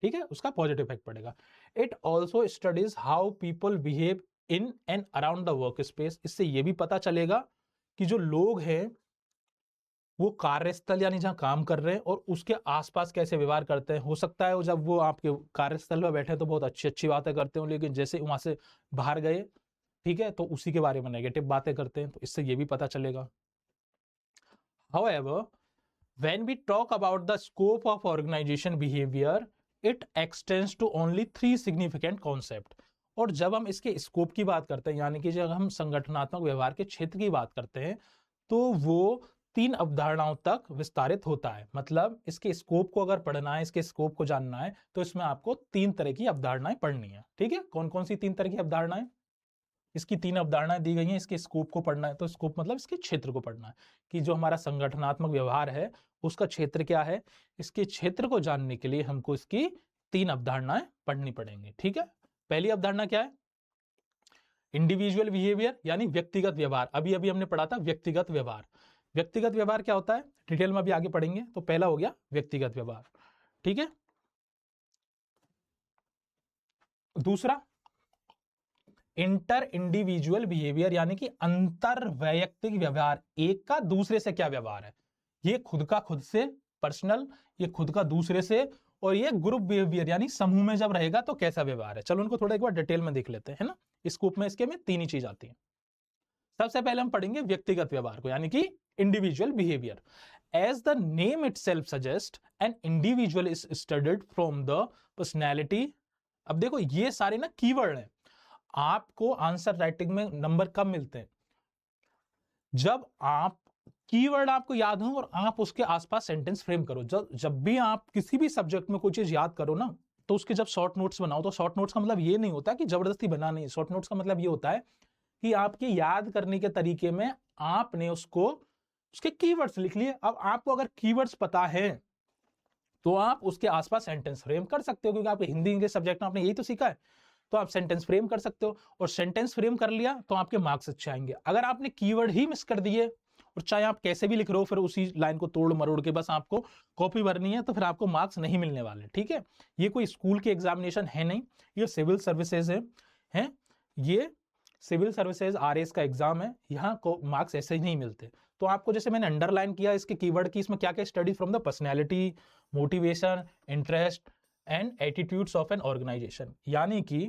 A: ठीक है, उसका पॉजिटिव इफेक्ट पड़ेगा। It also studies how people behave in and around the work space. इससे यह भी पता चलेगा कि जो लोग हैं वो कार्यस्थल यानी जहां काम कर रहे हैं और उसके आसपास कैसे व्यवहार करते हैं। हो सकता है जब वो आपके कार्यस्थल पर बैठे तो बहुत अच्छी अच्छी बातें करते हो, लेकिन जैसे वहां से बाहर गए, ठीक है, तो उसी के बारे में नेगेटिव बातें करते हैं, तो इससे ये भी पता चलेगा। However, when we talk about the scope of organization behavior, it extends to only 3 significant concepts। और जब हम इसके स्कोप की बात करते हैं, यानी कि जब हम संगठनात्मक व्यवहार के क्षेत्र की बात करते हैं, तो वो 3 अवधारणाओं तक विस्तारित होता है। मतलब इसके स्कोप को अगर पढ़ना है, इसके स्कोप को जानना है, तो इसमें आपको 3 तरह की अवधारणाएं पढ़नी है। ठीक है, कौन कौन सी 3 तरह की अवधारणाएं? इसकी 3 अवधारणाएं दी गई हैं, इसके स्कोप को पढ़ना है। तो स्कोप मतलब इसके क्षेत्र को पढ़ना है कि जो हमारा संगठनात्मक व्यवहार है उसका क्षेत्र क्या है। इसके क्षेत्र को जानने के लिए हमको इसकी 3 अवधारणाएं पढ़नी पड़ेंगी। ठीक है, पहली अवधारणा क्या है? इंडिविजुअल बिहेवियर यानी व्यक्तिगत व्यवहार। अभी अभी हमने पढ़ा था व्यक्तिगत व्यवहार। व्यक्तिगत व्यवहार क्या होता है डिटेल में अभी आगे पढ़ेंगे। तो पहला हो गया व्यक्तिगत व्यवहार। ठीक है, दूसरा इंटर इंडिविजुअल बिहेवियर यानी कि अंतर वैयक्तिक व्यवहार। एक का दूसरे से क्या व्यवहार है, ये खुद का खुद से पर्सनल, ये खुद का दूसरे से, और ये ग्रुप बिहेवियर यानी समूह में जब रहेगा तो कैसा व्यवहार है। चलो उनको थोड़ा एक बार डिटेल में देख लेते हैं, है ना। स्कोप में इसके में 3 ही चीज आती है। सबसे पहले हम पढ़ेंगे व्यक्तिगत व्यवहार को, यानी कि individual behaviour. As the name itself suggest, an individual is studied from the personality. अब देखो ये सारे ना कीवर्ड हैं। आपको आंसर राइटिंग में नंबर कब मिलते हैं? जब आप कीवर्ड आपको याद हो और आप उसके आसपास सेंटेंस फ्रेम करो। जब भी आप किसी भी सब्जेक्ट में कोई चीज याद करो ना, तो उसके जब शॉर्ट नोट्स बनाओ, तो शॉर्ट नोट्स का मतलब ये नहीं होता कि जबरदस्ती बना नहीं। शॉर्ट नोट्स का मतलब ये होता है कि आपके याद करने के तरीके में आपने उसको उसके कीवर्ड्स लिख लिए। अब आपको अगर कीवर्ड्स पता है तो आप उसके आसपास सेंटेंस फ्रेम कर सकते हो, क्योंकि आप हिंदी इंग्लिश सब्जेक्ट में आपने यही तो सीखा है। तो आप सेंटेंस फ्रेम कर सकते हो, और सेंटेंस फ्रेम कर लिया तो आपके मार्क्स अच्छे आएंगे। अगर आपने कीवर्ड ही मिस कर दिए, और चाहे आप कैसे भी लिख रहे हो, फिर उसी लाइन को तोड़ मरोड़ के बस आपको कॉपी भरनी है, तो फिर आपको मार्क्स नहीं मिलने वाले। ठीक है, ये कोई स्कूल के एग्जामिनेशन है नहीं, ये सिविल सर्विसेज है, ये सिविल सर्विसेज RS का एग्जाम है। यहाँ को मार्क्स ऐसे ही नहीं मिलते। तो आपको जैसे मैंने अंडरलाइन किया इसके कीवर्ड की, इसमें क्या क्या study from the personality, motivation, interest and attitudes of an organisation. यानी कि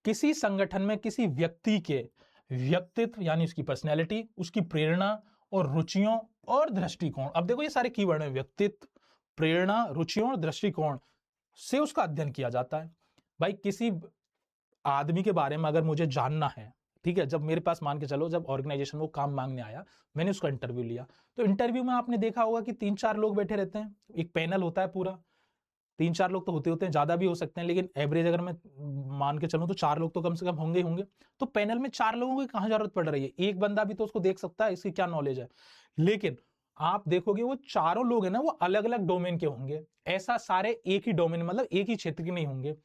A: किसी संगठन में किसी व्यक्ति के व्यक्तित्व यानी उसकी पर्सनैलिटी, उसकी प्रेरणा और रुचियों और दृष्टिकोण। अब देखो ये सारे कीवर्ड हैं, व्यक्तित्व, प्रेरणा, रुचियों और दृष्टिकोण से उसका अध्ययन किया जाता है। भाई किसी आदमी के बारे में अगर मुझे जानना है, ठीक है, जब मेरे पास मान के चलो जब ऑर्गेनाइजेशन वो काम मांगने आया, मैंने उसका इंटरव्यू लिया, तो इंटरव्यू में आपने देखा होगा कि 3-4 लोग बैठे रहते हैं, एक पैनल होता है पूरा। 3-4 लोग तो होते हैं, ज्यादा भी हो सकते हैं, लेकिन एवरेज अगर मैं मान के चलूं तो 4 लोग तो कम से कम होंगे। तो पैनल में 4 लोगों की कहां जरूरत पड़ रही है? एक बंदा भी तो उसको देख सकता है इसकी क्या नॉलेज है। लेकिन आप देखोगे वो चारों लोग हैं ना, वो अलग अलग डोमेन के होंगे। ऐसा सारे एक ही डोमेन मतलब एक ही क्षेत्र के नहीं होंगे।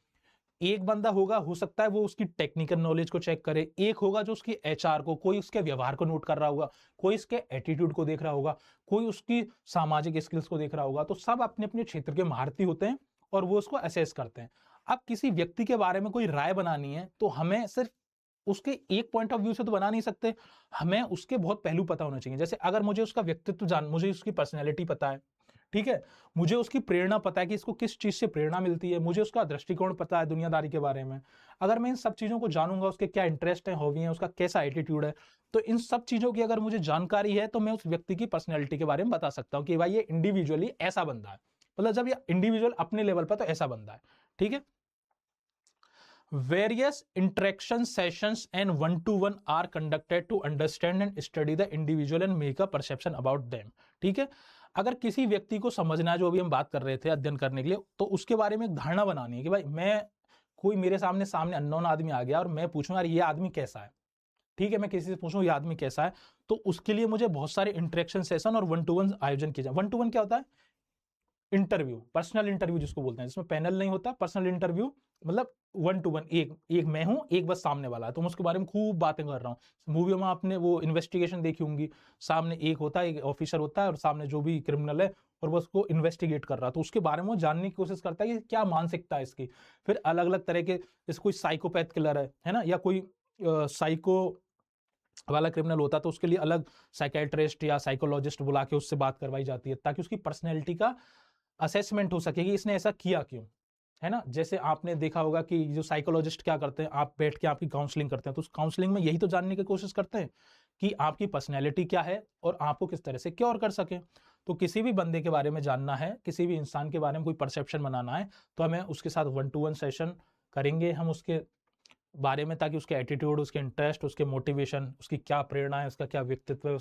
A: एक बंदा होगा, हो सकता है वो उसकी टेक्निकल नॉलेज को चेक करे, एक होगा जो उसकी HR को, कोई उसके व्यवहार को नोट कर रहा होगा, कोई इसके एटीट्यूड को देख रहा होगा, कोई उसकी सामाजिक स्किल्स को देख रहा होगा। तो सब अपने अपने क्षेत्र के महारथी होते हैं और वो उसको असेस करते हैं। अब किसी व्यक्ति के बारे में कोई राय बनानी है तो हमें सिर्फ उसके एक पॉइंट ऑफ व्यू से तो बना नहीं सकते, हमें उसके बहुत पहलू पता होना चाहिए। जैसे अगर मुझे उसका व्यक्तित्व मुझे उसकी पर्सनैलिटी पता है, ठीक है, मुझे उसकी प्रेरणा पता है कि इसको किस चीज से प्रेरणा मिलती है, मुझे उसका दृष्टिकोण पता है दुनियादारी के बारे में, अगर मैं इन सब चीजों को जानूंगा, उसके क्या इंटरेस्ट है, हॉबी है, उसका कैसा एटीट्यूड है, तो इन सब चीजों की अगर मुझे जानकारी है तो मैं उस व्यक्ति की पर्सनैलिटी के बारे में बता सकता हूं कि भाई ये इंडिविजुअली ऐसा बंदा है। मतलब जब ये इंडिविजुअल अपने लेवल पर तो ऐसा बंदा है। ठीक है, various interaction sessions and 1-to-1 are conducted to understand and study the individual and make a perception about them. ठीक है, अगर किसी व्यक्ति को समझना है, जो अभी हम बात कर रहे थे अध्ययन करने के लिए, तो उसके बारे में एक धारणा बनानी है कि भाई मैं, कोई मेरे सामने अननोन आदमी आ गया और मैं पूछूं यार ये आदमी कैसा है, ठीक है, मैं किसी से पूछूं ये आदमी कैसा है, तो उसके लिए मुझे बहुत सारे इंटरेक्शन सेशन और 1-to-1 आयोजन किए जाए। 1-to-1 क्या होता है? इंटरव्यू, पर्सनल इंटरव्यू जिसको बोलते हैं, जिसमें पैनल नहीं होता, पर्सनल इंटरव्यू मतलब 1-to-1, एक मैं हूं, एक बस सामने वाला है, तो मैं उसके बारे में खूब बातें कर रहा हूँ। मूवियों में आपने वो इन्वेस्टिगेशन देखी होंगी, सामने एक होता है, एक ऑफिसर होता है और सामने जो भी क्रिमिनल है और वो उसको इन्वेस्टिगेट कर रहा है, तो उसके बारे में वो जानने की कोशिश करता है कि क्या मानसिकता है इसकी। फिर अलग अलग तरह के, जैसे कोई साइकोपैथ किलर है ना, या कोई साइको वाला क्रिमिनल होता है, तो उसके लिए अलग साइकेट्रिस्ट या साइकोलॉजिस्ट बुला के उससे बात करवाई जाती है, ताकि उसकी पर्सनैलिटी का असेसमेंट हो सके कि इसने ऐसा किया क्यों, है ना। जैसे आपने देखा होगा कि जो साइकोलॉजिस्ट क्या करते हैं, आप बैठ के आपकी काउंसलिंग करते हैं, तो उस काउंसलिंग में यही तो जानने की कोशिश करते हैं कि आपकी पर्सनैलिटी क्या है और आपको किस तरह से क्योर कर सके। तो किसी भी बंदे के बारे में जानना है, किसी भी इंसान के बारे में कोई परसेप्शन बनाना है, तो हमें उसके साथ 1-to-1 सेशन करेंगे हम उसके बारे में, ताकि उसके एटीट्यूड, उसके इंटरेस्ट, उसके मोटिवेशन, उसकी क्या प्रेरणा है, उसका क्या व्यक्तित्व है,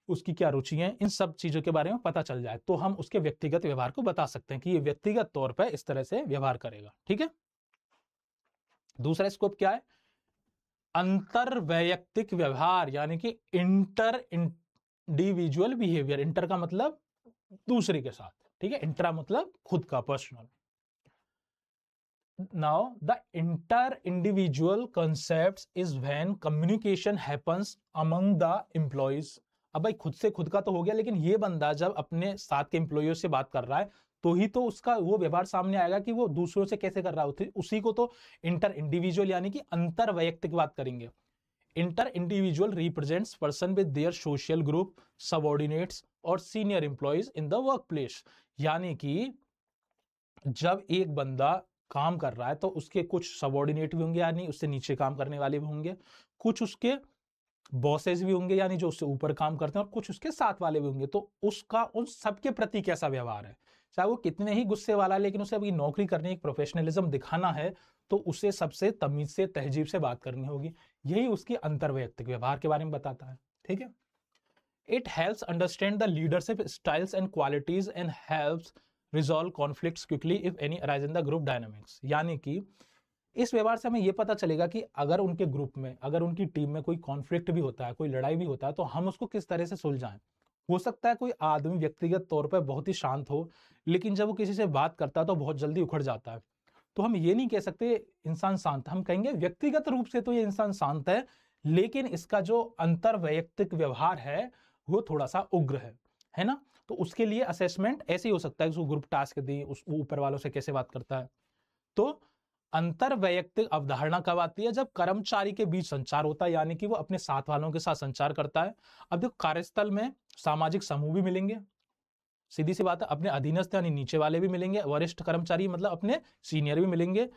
A: उसकी क्या रुचि है, इन सब चीजों के बारे में पता चल जाए, तो हम उसके व्यक्तिगत व्यवहार को बता सकते हैं कि ये व्यक्तिगत तौर पर इस तरह से व्यवहार करेगा। ठीक है, दूसरा स्कोप क्या है? अंतर वैयक्तिक व्यवहार, यानी कि इंटर इंडिविजुअल बिहेवियर। इंटर का मतलब दूसरे के साथ, ठीक है, इंट्रा मतलब खुद का, personal. Now, the inter-individual concepts is when communication happens among the employees. अब भाई खुद से खुद का तो हो गया, लेकिन ये बंदा जब अपने साथ के एम्प्लॉइयों से बात कर रहा है, तो ही तो उसका वो व्यवहार सामने आएगा कि वो दूसरों से कैसे कर रहा है, उसी को तो इंटर इंडिविजुअल यानी कि अंतर वैयक्तिक बात करेंगे। Inter individual represents person with their social group, subordinates और senior employees in the work place कि जब एक बंदा काम कर रहा है, तो उसके कुछ सबऑर्डिनेट भी होंगे, यानी उससे नीचे काम करने वाले भी होंगे, कुछ उसके बॉसेस भी होंगे, यानी जो उससे ऊपर काम करते हैं, और कुछ उसके साथ वाले भी होंगे। तो उसका उन सबके प्रति कैसा व्यवहार है, चाहे वो कितने ही गुस्से वाला है, लेकिन उसे अभी नौकरी करने की प्रोफेशनलिज्म दिखाना है, तो उसे सबसे तमीज से, तहजीब से बात करनी होगी। यही उसके अंतर्वैयक्तिक व्यवहार के बारे में बताता है। ठीक है, it helps understand the leadership styles and qualities and helps resolve conflicts quickly if any arise in the group dynamics. यानी कि इस व्यवहार से हमें यह पता चलेगा कि अगर उनके ग्रुप में, अगर उनकी टीम में कोई कॉन्फ्लिक्ट भी होता है, कोई लड़ाई भी होता है, तो हम उसको किस तरह से सुलझाएं। हो सकता है कोई आदमी व्यक्तिगत तौर पर बहुत ही शांत हो, लेकिन जब वो किसी से बात करता है तो बहुत जल्दी उखड़ जाता है। तो हम ये नहीं कह सकते इंसान शांत, हम कहेंगे व्यक्तिगत रूप से तो ये इंसान शांत है, लेकिन इसका जो अंतर वैयक्तिक व्यवहार है वो थोड़ा सा उग्र है ना। तो उसके लिए असेसमेंट ऐसे ही हो सकता है कि उसको ग्रुप टास्क दी, उस ऊपर वालों से कैसे बात करता है। तो अंतर वैयक्तिक अवधारणा कब आती है? जब कर्मचारी के बीच संचार होता है, यानी कि वो अपने साथ वालों के साथ संचार करता है। अब देखो, कार्यस्थल में सामाजिक समूह भी मिलेंगे, सीधी सी बात है, अपने अधीनस्थ यानी नीचे वाले भी मिलेंगे, वरिष्ठ कर्मचारी मतलब अपने सीनियर भी मिलेंगे।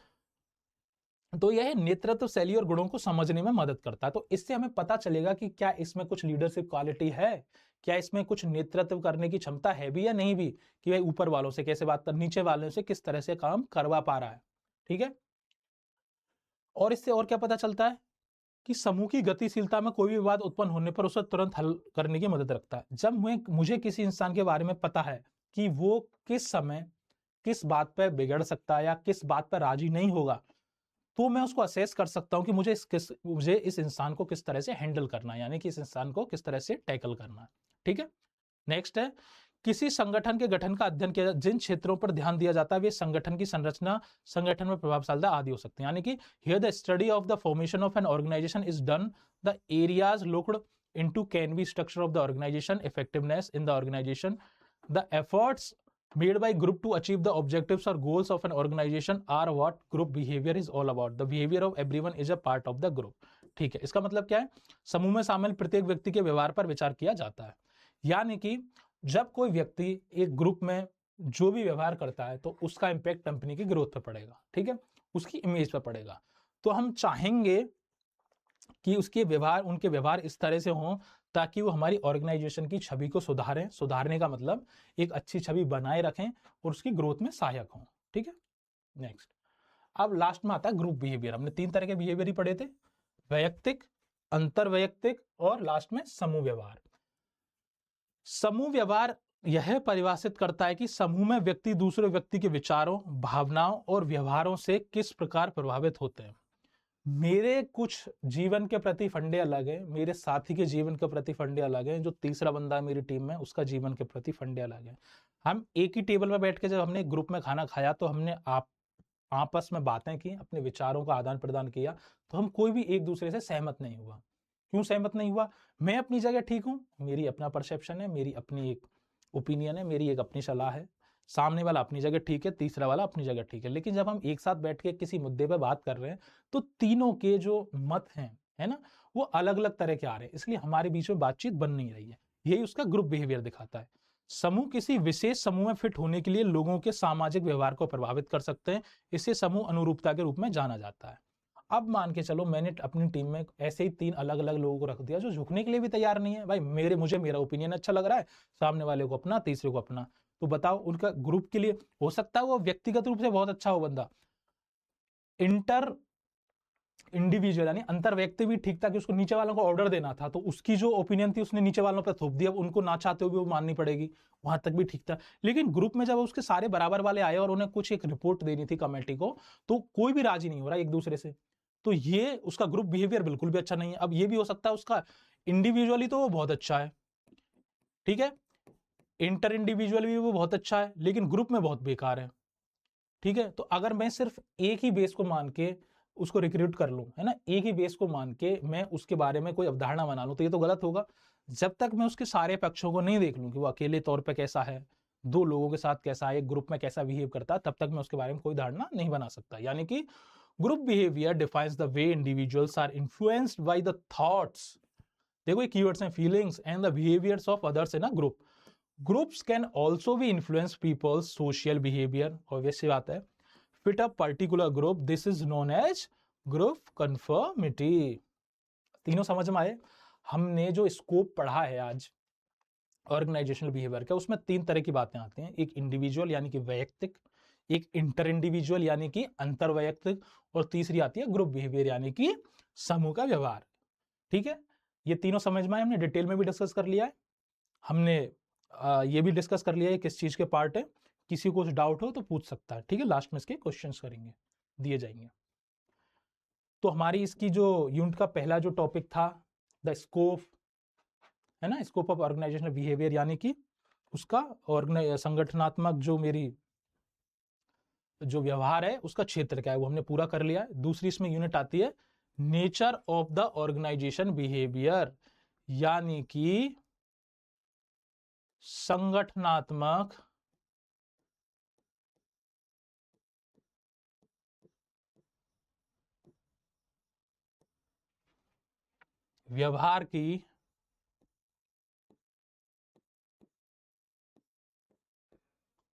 A: तो यह नेतृत्व शैली और गुणों को समझने में मदद करता है। तो इससे हमें पता चलेगा कि क्या इसमें कुछ लीडरशिप क्वालिटी है, क्या इसमें कुछ नेतृत्व करने की क्षमता है भी या नहीं भी, कि भाई ऊपर वालों से कैसे बात कर, नीचे वालों से किस तरह से काम करवा पा रहा है। ठीक है, और इससे और क्या पता चलता है कि समूह की गतिशीलता में कोई भी विवाद उत्पन्न होने पर उसे तुरंत हल करने की मदद रखता है। जब मुझे किसी इंसान के बारे में पता है कि वो किस समय किस बात पर बिगड़ सकता है या किस बात पर राजी नहीं होगा, तो मैं उसको असेस कर सकता हूं कि मुझे इस इंसान को किस तरह से हैंडल करना है, यानी कि इस इंसान को किस तरह से टैकल करना है। ठीक है, नेक्स्ट है, किसी संगठन के गठन का अध्ययन किया, जिन क्षेत्रों पर ध्यान दिया जाता है वे संगठन की संरचना, संगठन में प्रभावशीलता आदि हो सकते हैं। यानी कि here the study of the formation of an organisation is done, the areas looked into can be structure of the organisation, effectiveness in the organisation, the efforts made by group to achieve the objectives or goals of an organization are what group behavior is all about. The behavior of everyone is a part of the group. ठीक है, इसका मतलब क्या है? समूह में शामिल प्रत्येक व्यक्ति के व्यवहार पर विचार किया जाता है। यानी कि जब कोई व्यक्ति एक ग्रुप में जो भी व्यवहार करता है, तो उसका इंपैक्ट कंपनी की ग्रोथ पर पड़ेगा, ठीक है, उसकी इमेज पर पड़ेगा। तो हम चाहेंगे कि उसके व्यवहार, उनके व्यवहार इस तरह से हों ताकि वो हमारी ऑर्गेनाइजेशन की छवि को सुधारें। सुधारने का मतलब एक अच्छी छवि बनाए रखें और उसकी ग्रोथ में सहायक हों। ठीक है, नेक्स्ट, अब लास्ट में आता है ग्रुप बिहेवियर। हमने 3 तरह के बिहेवियर ही पढ़े थे, वैयक्तिक, अंतरवैयक्तिक और लास्ट में समूह व्यवहार। समूह व्यवहार यह परिभाषित करता है कि समूह में व्यक्ति दूसरे व्यक्ति के विचारों, भावनाओं और व्यवहारों से किस प्रकार प्रभावित होते हैं। मेरे कुछ जीवन के प्रति फंडे अलग है, मेरे साथी के जीवन के प्रति फंडे अलग है, जो तीसरा बंदा है मेरी टीम में उसका जीवन के प्रति फंडे अलग है। हम एक ही टेबल पर बैठ के जब हमने ग्रुप में खाना खाया तो हमने आपस में बातें की, अपने विचारों का आदान प्रदान किया, तो हम कोई भी एक दूसरे से सहमत नहीं हुआ। क्यों सहमत नहीं हुआ? मैं अपनी जगह ठीक हूं, मेरी अपना परसेप्शन है, मेरी अपनी एक ओपिनियन है, मेरी एक अपनी सलाह है, सामने वाला अपनी जगह ठीक है, तीसरा वाला अपनी जगह ठीक है। लेकिन जब हम एक साथ बैठ के किसी मुद्दे पे बात कर रहे हैं तो तीनों के जो मत हैं, है ना, वो अलग अलग तरह के आ रहे हैं, इसलिए हमारे बीच में बातचीत बन नहीं रही है। यही उसका ग्रुप बिहेवियर दिखाता है। समूह किसी विशेष समूह में फिट होने के लिए लोगों के सामाजिक व्यवहार को प्रभावित कर सकते हैं, इसे समूह अनुरूपता के रूप में जाना जाता है। अब मान के चलो मैंने अपनी टीम में ऐसे ही 3 अलग अलग लोगों को रख दिया जो झुकने के लिए भी तैयार नहीं है। भाई मुझे मेरा ओपिनियन अच्छा लग रहा है, सामने वाले को अपना, तीसरे को अपना। तो बताओ उनका ग्रुप के लिए हो सकता है वो व्यक्तिगत रूप से बहुत अच्छा हो बंदा, इंडिविजुअल यानी अंतर व्यक्ति भी ठीक था कि उसको नीचे वालों को ऑर्डर देना था, तो उसकी जो ओपिनियन थी उसने नीचे वालों पर थोप दिया, उनको ना चाहते हुए वो माननी पड़ेगी, वहां तक भी ठीक था। लेकिन ग्रुप में जब उसके सारे बराबर वाले आए और उन्हें कुछ एक रिपोर्ट देनी थी कमेटी को, तो कोई भी राजी नहीं हो रहा एक दूसरे से, तो ये उसका ग्रुप बिहेवियर बिल्कुल भी अच्छा नहीं है। अब ये भी हो सकता है उसका इंडिविजुअली तो वो बहुत अच्छा है, ठीक है, इंटर इंडिविजुअल भी वो बहुत अच्छा है, लेकिन ग्रुप में बहुत बेकार है, ठीक है। तो अगर मैं सिर्फ एक ही बेस को मान के उसको रिक्रूट कर लूं, है ना, एक ही बेस को मान के मैं उसके बारे में कोई अवधारणा बना लूं, तो ये तो गलत होगा। जब तक मैं उसके सारे पक्षों को नहीं देख लूं कि वो अकेले तौर पे कैसा है, 2 लोगों के साथ कैसा है, एक ग्रुप में कैसा बिहेव करता है, तब तक मैं उसके बारे में कोई धारणा नहीं बना सकता। यानी कि group behaviour defines the way individuals are influenced by the thoughts, देखो ये कीवर्ड्स हैं, feelings and the behaviours of others in a group. Groups can also भी influence people's social behaviour, obvious सी बात है, fit a particular group, this is known as group conformity. तीनों समझ में आए? हमने जो स्कोप पढ़ा है आज ऑर्गेनाइजेशनल बिहेवियर का, उसमें 3 तरह की बातें आती हैं, एक इंडिविजुअल यानी कि वैयक्तिक, एक इंटर इंडिविजुअल यानी कि अंतर वैयक्तिक, और तीसरी आती है ग्रुप बिहेवियर यानी कि समूह का व्यवहार, ठीक है। ये तीनों समझ में आए, हमने डिटेल में भी डिस्कस कर लिया है, हमने ये भी डिस्कस कर लिया है किस चीज के पार्ट है, किसी को कुछ डाउट हो तो पूछ सकता है, ठीक है, लास्ट में इसके क्वेश्चंस करेंगे, दिए जाएंगे। तो हमारी इसकी जो यूनिट का पहला जो टॉपिक था द स्कोप, है ना, स्कोप ऑफ ऑर्गेनाइजेशनल बिहेवियर यानी कि उसका संगठनात्मक जो मेरी जो व्यवहार है उसका क्षेत्र क्या है, वो हमने पूरा कर लिया है। दूसरी इसमें यूनिट आती है nature of the organisation behaviour यानी कि संगठनात्मक व्यवहार की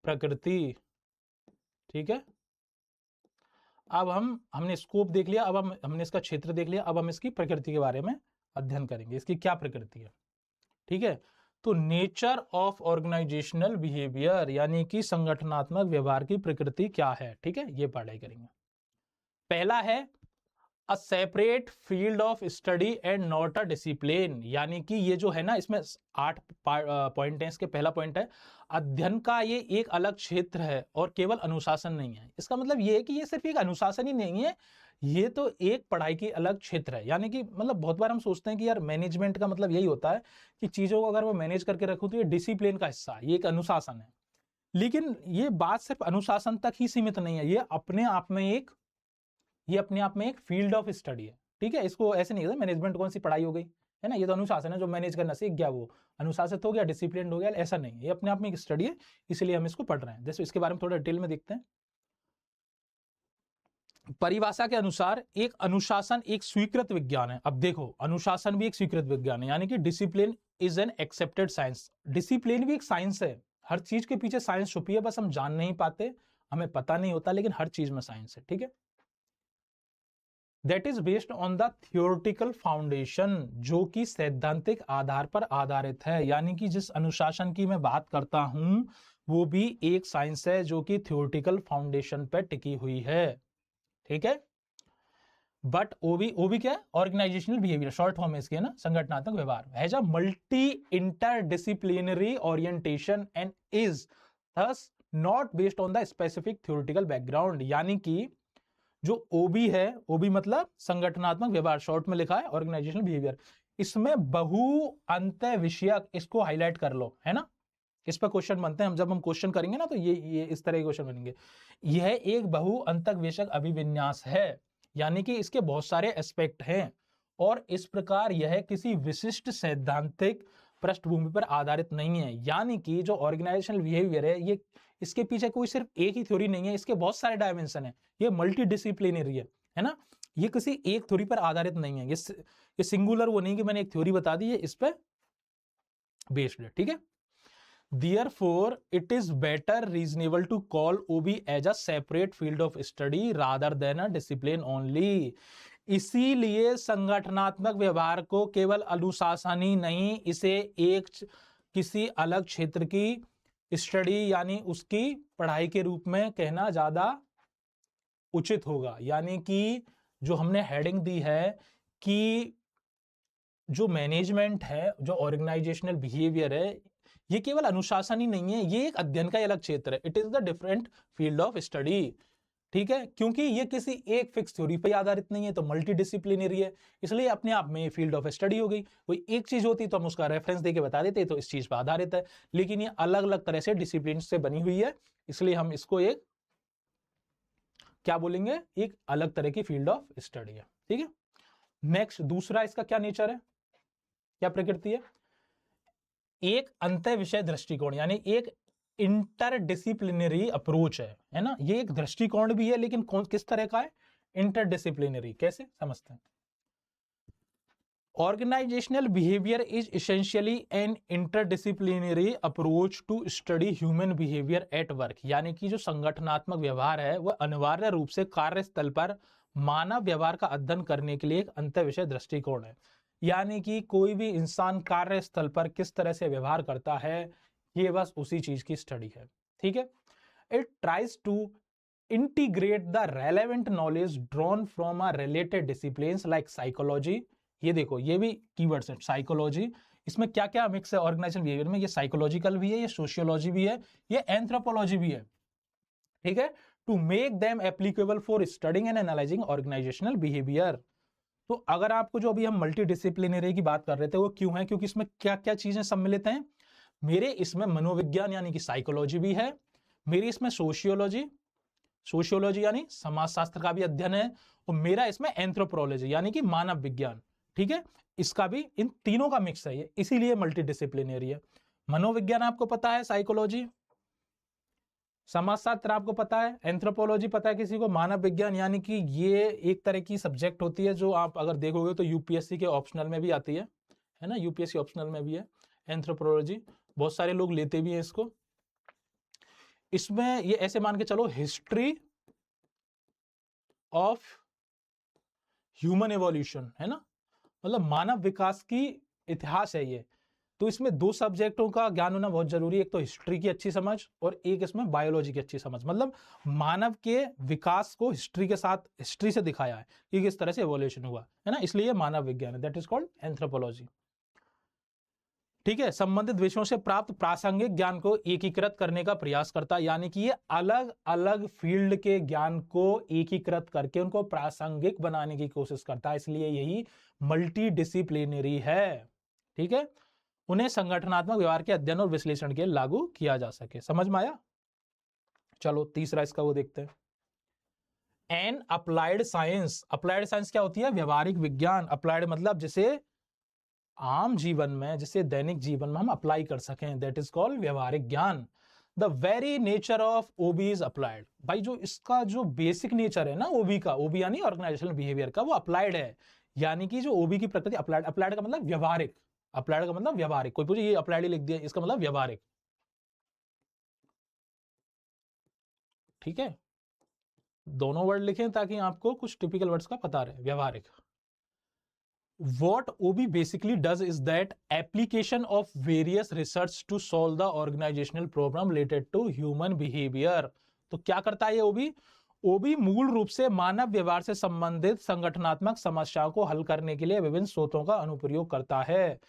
A: प्रकृति, ठीक है। अब हमने स्कोप देख लिया, अब हमने इसका क्षेत्र देख लिया, अब हम इसकी प्रकृति के बारे में अध्ययन करेंगे, इसकी क्या प्रकृति है, ठीक है। तो नेचर ऑफ ऑर्गेनाइजेशनल बिहेवियर यानी कि संगठनात्मक व्यवहार की प्रकृति क्या है, ठीक है, ये पढ़ाई करेंगे। पहला है a separate field of study and not a discipline, यानी कि ये जो है ना, इसमें 8 पॉइंट है, इसके पहला पॉइंट है अध्ययन का ये एक अलग क्षेत्र है और केवल अनुशासन नहीं है। इसका मतलब ये है कि ये सिर्फ एक अनुशासन ही नहीं है, ये तो एक पढ़ाई की अलग क्षेत्र है। यानी कि मतलब बहुत बार हम सोचते हैं कि यार मैनेजमेंट का मतलब यही होता है कि चीजों को अगर मैं मैनेज करके रखूं तो ये डिसिप्लिन का हिस्सा है, ये एक अनुशासन है। लेकिन ये बात सिर्फ अनुशासन तक ही सीमित नहीं है, ये अपने आप में एक फील्ड ऑफ स्टडी है, ठीक है। इसको ऐसे नहीं कहते मैनेजमेंट कौन सी पढ़ाई हो गई, है ना, ये तो अनुशासन है, जो मैनेज करना सीख गया वो अनुशासित हो गया, डिसिप्लिन हो गया, ऐसा नहीं, ये अपने आप में एक स्टडी है, इसलिए हम इसको पढ़ रहे हैं। जैसे इसके बारे में थोड़ा डिटेल में देखते हैं। परिभाषा के अनुसार एक अनुशासन एक स्वीकृत विज्ञान है। अब देखो अनुशासन भी एक स्वीकृत विज्ञान है, यानी कि discipline is an accepted science. Discipline भी एक साइंस है, हर चीज के पीछे साइंस छुपी है, बस हम जान नहीं पाते, हमें पता नहीं होता, लेकिन हर चीज में साइंस है, ठीक है। That is based on the theoretical foundation, जो कि सैद्धांतिक आधार पर आधारित है। यानी कि जिस अनुशासन की मैं बात करता हूं वो भी एक साइंस है जो कि थियोरटिकल फाउंडेशन पर टिकी हुई है। ठीक है। बट ओबी क्या है, ऑर्गेनाइजेशनल बिहेवियर, शॉर्ट फॉर्म है इसके, है ना, संगठनात्मक व्यवहार, has a multi interdisciplinary orientation and is thus not based on the specific theoretical background. यानी कि जो ओबी है, ओबी मतलब संगठनात्मक व्यवहार, शॉर्ट में लिखा है ऑर्गेनाइजेशनल बिहेवियर, इसमें बहु अंत विषयक, इसको हाईलाइट कर लो, है ना, इस पर क्वेश्चन बनते हैं हम, जब हम क्वेश्चन करेंगे ना तो ये इस तरह के क्वेश्चन बनेंगे। यह एक बहु अंतक विषयक अभिविन्यास है, यानी कि इसके बहुत सारे एस्पेक्ट हैं और इस प्रकार यह किसी विशिष्ट सैद्धांतिक पृष्ठभूमि पर आधारित नहीं है। यानी कि जो ऑर्गेनाइजेशनल बिहेवियर है, ये इसके पीछे कोई सिर्फ एक ही थ्योरी नहीं है, इसके बहुत सारे डायमेंशन है, ये मल्टी डिसिप्लिनरी है ना, ये किसी एक थ्योरी पर आधारित नहीं है, ये सिंगुलर वो नहीं कि मैंने एक थ्योरी बता दी है, इस पर बेस्ड है, ठीक है। Therefore, it is better reasonable to call OB as a separate field of study rather than a discipline only. इसीलिए संगठनात्मक व्यवहार को केवल अनुशासन ही नहीं, इसे एक किसी अलग क्षेत्र की स्टडी यानी उसकी पढ़ाई के रूप में कहना ज्यादा उचित होगा। यानी कि जो हमने हेडिंग दी है कि जो मैनेजमेंट है, जो ऑर्गेनाइजेशनल बिहेवियर है, ये केवल अनुशासन ही नहीं है, ये एक अध्ययन का अलग क्षेत्र है, it is the different field of study, ठीक है, क्योंकि ये किसी एक फिक्स थ्योरी पर आधारित नहीं है, तो मल्टी डिसिप्लिनरी है, इसलिए अपने आप में फील्ड ऑफ स्टडी हो गई। कोई एक चीज होती तो हम उसका रेफरेंस देके बता देते, तो इस चीज पर आधारित है, लेकिन ये अलग अलग तरह से डिसिप्लिन से बनी हुई है, इसलिए हम इसको एक क्या बोलेंगे, एक अलग तरह की फील्ड ऑफ स्टडी है, ठीक है। नेक्स्ट, दूसरा इसका क्या नेचर है, क्या प्रकृति है, एक अंतर विषय दृष्टिकोण, यानी एक इंटरडिसिप्लिनरी अप्रोच है ना, ये एक दृष्टिकोण भी है, लेकिन किस तरह का है, इंटरडिसिप्लिनरी, कैसे समझते हैं। Organisational behaviour is essentially an interdisciplinary approach to study human behaviour at work, यानी कि जो संगठनात्मक व्यवहार है वह अनिवार्य रूप से कार्यस्थल पर मानव व्यवहार का अध्ययन करने के लिए एक अंतर विषय दृष्टिकोण है। यानी कि कोई भी इंसान कार्यस्थल पर किस तरह से व्यवहार करता है, ये बस उसी चीज की स्टडी है, ठीक है। It tries to integrate the relevant knowledge drawn from a related disciplines like psychology, ये देखो ये भी कीवर्ड्स है, साइकोलॉजी, इसमें क्या क्या मिक्स है ऑर्गेनाइजेशनल बिहेवियर में, ये साइकोलॉजिकल भी है, ये सोशियोलॉजी भी है, ये एंथ्रोपोलॉजी भी है, ठीक है, to make them applicable for studying and analysing organisational behaviour. तो अगर आपको जो अभी हम मल्टी डिसिप्लिनरी की बात कर रहे थे वो क्यों है, क्योंकि इसमें क्या क्या चीजें सम्मिलित हैं, मेरे इसमें मनोविज्ञान यानी कि साइकोलॉजी भी है, मेरी इसमें सोशियोलॉजी यानी समाजशास्त्र का भी अध्ययन है, और मेरा इसमें एंथ्रोपोलॉजी यानी कि मानव विज्ञान, ठीक है, इसका भी, इन तीनों का मिक्स है ये, इसीलिए मल्टी डिसिप्लिनरी है। मनोविज्ञान आपको पता है, साइकोलॉजी, समाजशास्त्र आपको पता है, एंथ्रोपोलॉजी पता है किसी को, मानव विज्ञान, यानी कि ये एक तरह की सब्जेक्ट होती है जो आप अगर देखोगे तो यूपीएससी के ऑप्शनल में भी आती है ना, यूपीएससी ऑप्शनल में भी है एंथ्रोपोलॉजी, बहुत सारे लोग लेते भी हैं इसको। इसमें ये ऐसे मान के चलो, हिस्ट्री ऑफ ह्यूमन एवोल्यूशन, है ना, मतलब मानव विकास की इतिहास है ये। तो इसमें दो सब्जेक्टों का ज्ञान होना बहुत जरूरी है, एक तो हिस्ट्री की अच्छी समझ और एक इसमें बायोलॉजी की अच्छी समझ, मतलब मानव के विकास को हिस्ट्री के साथ, हिस्ट्री से दिखाया है कि किस तरह से एवोल्यूशन हुआ, है ना, इसलिए मानव विज्ञान है, दैट इज कॉल्ड एंथ्रोपोलॉजी, ठीक है। संबंधित विषयों से प्राप्त प्रासंगिक ज्ञान को एकीकृत करने का प्रयास करता है, यानी कि ये अलग अलग फील्ड के ज्ञान को एकीकृत करके उनको प्रासंगिक बनाने की कोशिश करता है, इसलिए यही मल्टी डिसिप्लिनरी है, ठीक है, उन्हें संगठनात्मक व्यवहार के अध्ययन और विश्लेषण के लागू किया जा सके। समझ में आया? चलो तीसरा इसका वो देखते हैं। N applied science, applied science क्या होती है, व्यवहारिक विज्ञान, अप्लाइड मतलब जिसे आम जीवन में, जिसे दैनिक जीवन में हम अप्लाई कर सकें, दैट इज कॉल्ड व्यवहारिक ज्ञान। The very nature of OB is applied, भाई जो इसका जो बेसिक नेचर है ना ओबी का, ओबी यानी ऑर्गेनाइजेशनल बिहेवियर का, वो अप्लाइड है, यानी कि जो ओबी की प्रकृति अप्लाइड, अप्लाइड का मतलब व्यवहारिक, अप्लाइड का मतलब व्यवहारिक, कोई पूछे ये अप्लाइड ही लिख दिया, इसका मतलब व्यवहारिक, ठीक है, दोनों वर्ड लिखें ताकि आपको कुछ टिपिकल वर्ड्स का पता रहे, व्यवहारिक। What OB basically does is that application of various research to solve the organizational problem related to human behavior. तो क्या करता है ये OB? ओबी मूल रूप से मानव व्यवहार से संबंधित संगठनात्मक समस्याओं को हल करने के लिए विभिन्न स्रोतों का अनुप्रयोग करता है।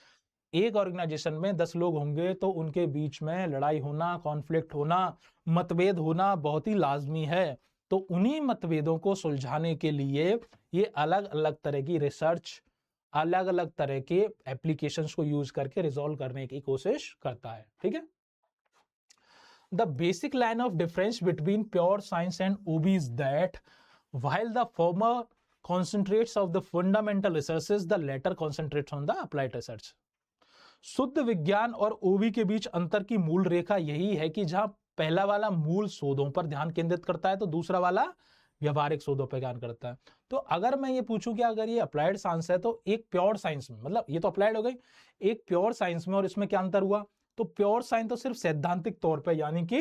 A: एक ऑर्गेनाइजेशन में 10 लोग होंगे तो उनके बीच में लड़ाई होना, कॉन्फ्लिक्ट होना, मतभेद होना बहुत ही लाजमी है। तो उन्हीं मतभेदों को सुलझाने के लिए ये अलग अलग तरह की रिसर्च, अलग अलग तरह के एप्लीकेशंस को यूज करके रिजॉल्व करने की कोशिश करता है। ठीक है। The basic line of difference between pure science and OB is that while the former concentrates of the fundamental researches, the latter concentrates on the applied research. शुद्ध विज्ञान और ओबी के बीच अंतर की मूल रेखा यही है कि जहां पहला वाला मूल शोधों पर ध्यान केंद्रित करता है तो दूसरा वाला व्यवहारिक शोधों पर ध्यान करता है। तो अगर मैं ये पूछूं कि अगर ये अप्लाइड साइंस है तो एक प्योर साइंस में, मतलब ये तो अप्लाइड हो गई, एक प्योर साइंस में और इसमें क्या अंतर हुआ? तो प्योर साइंस तो सिर्फ सैद्धांतिक तौर पर यानी कि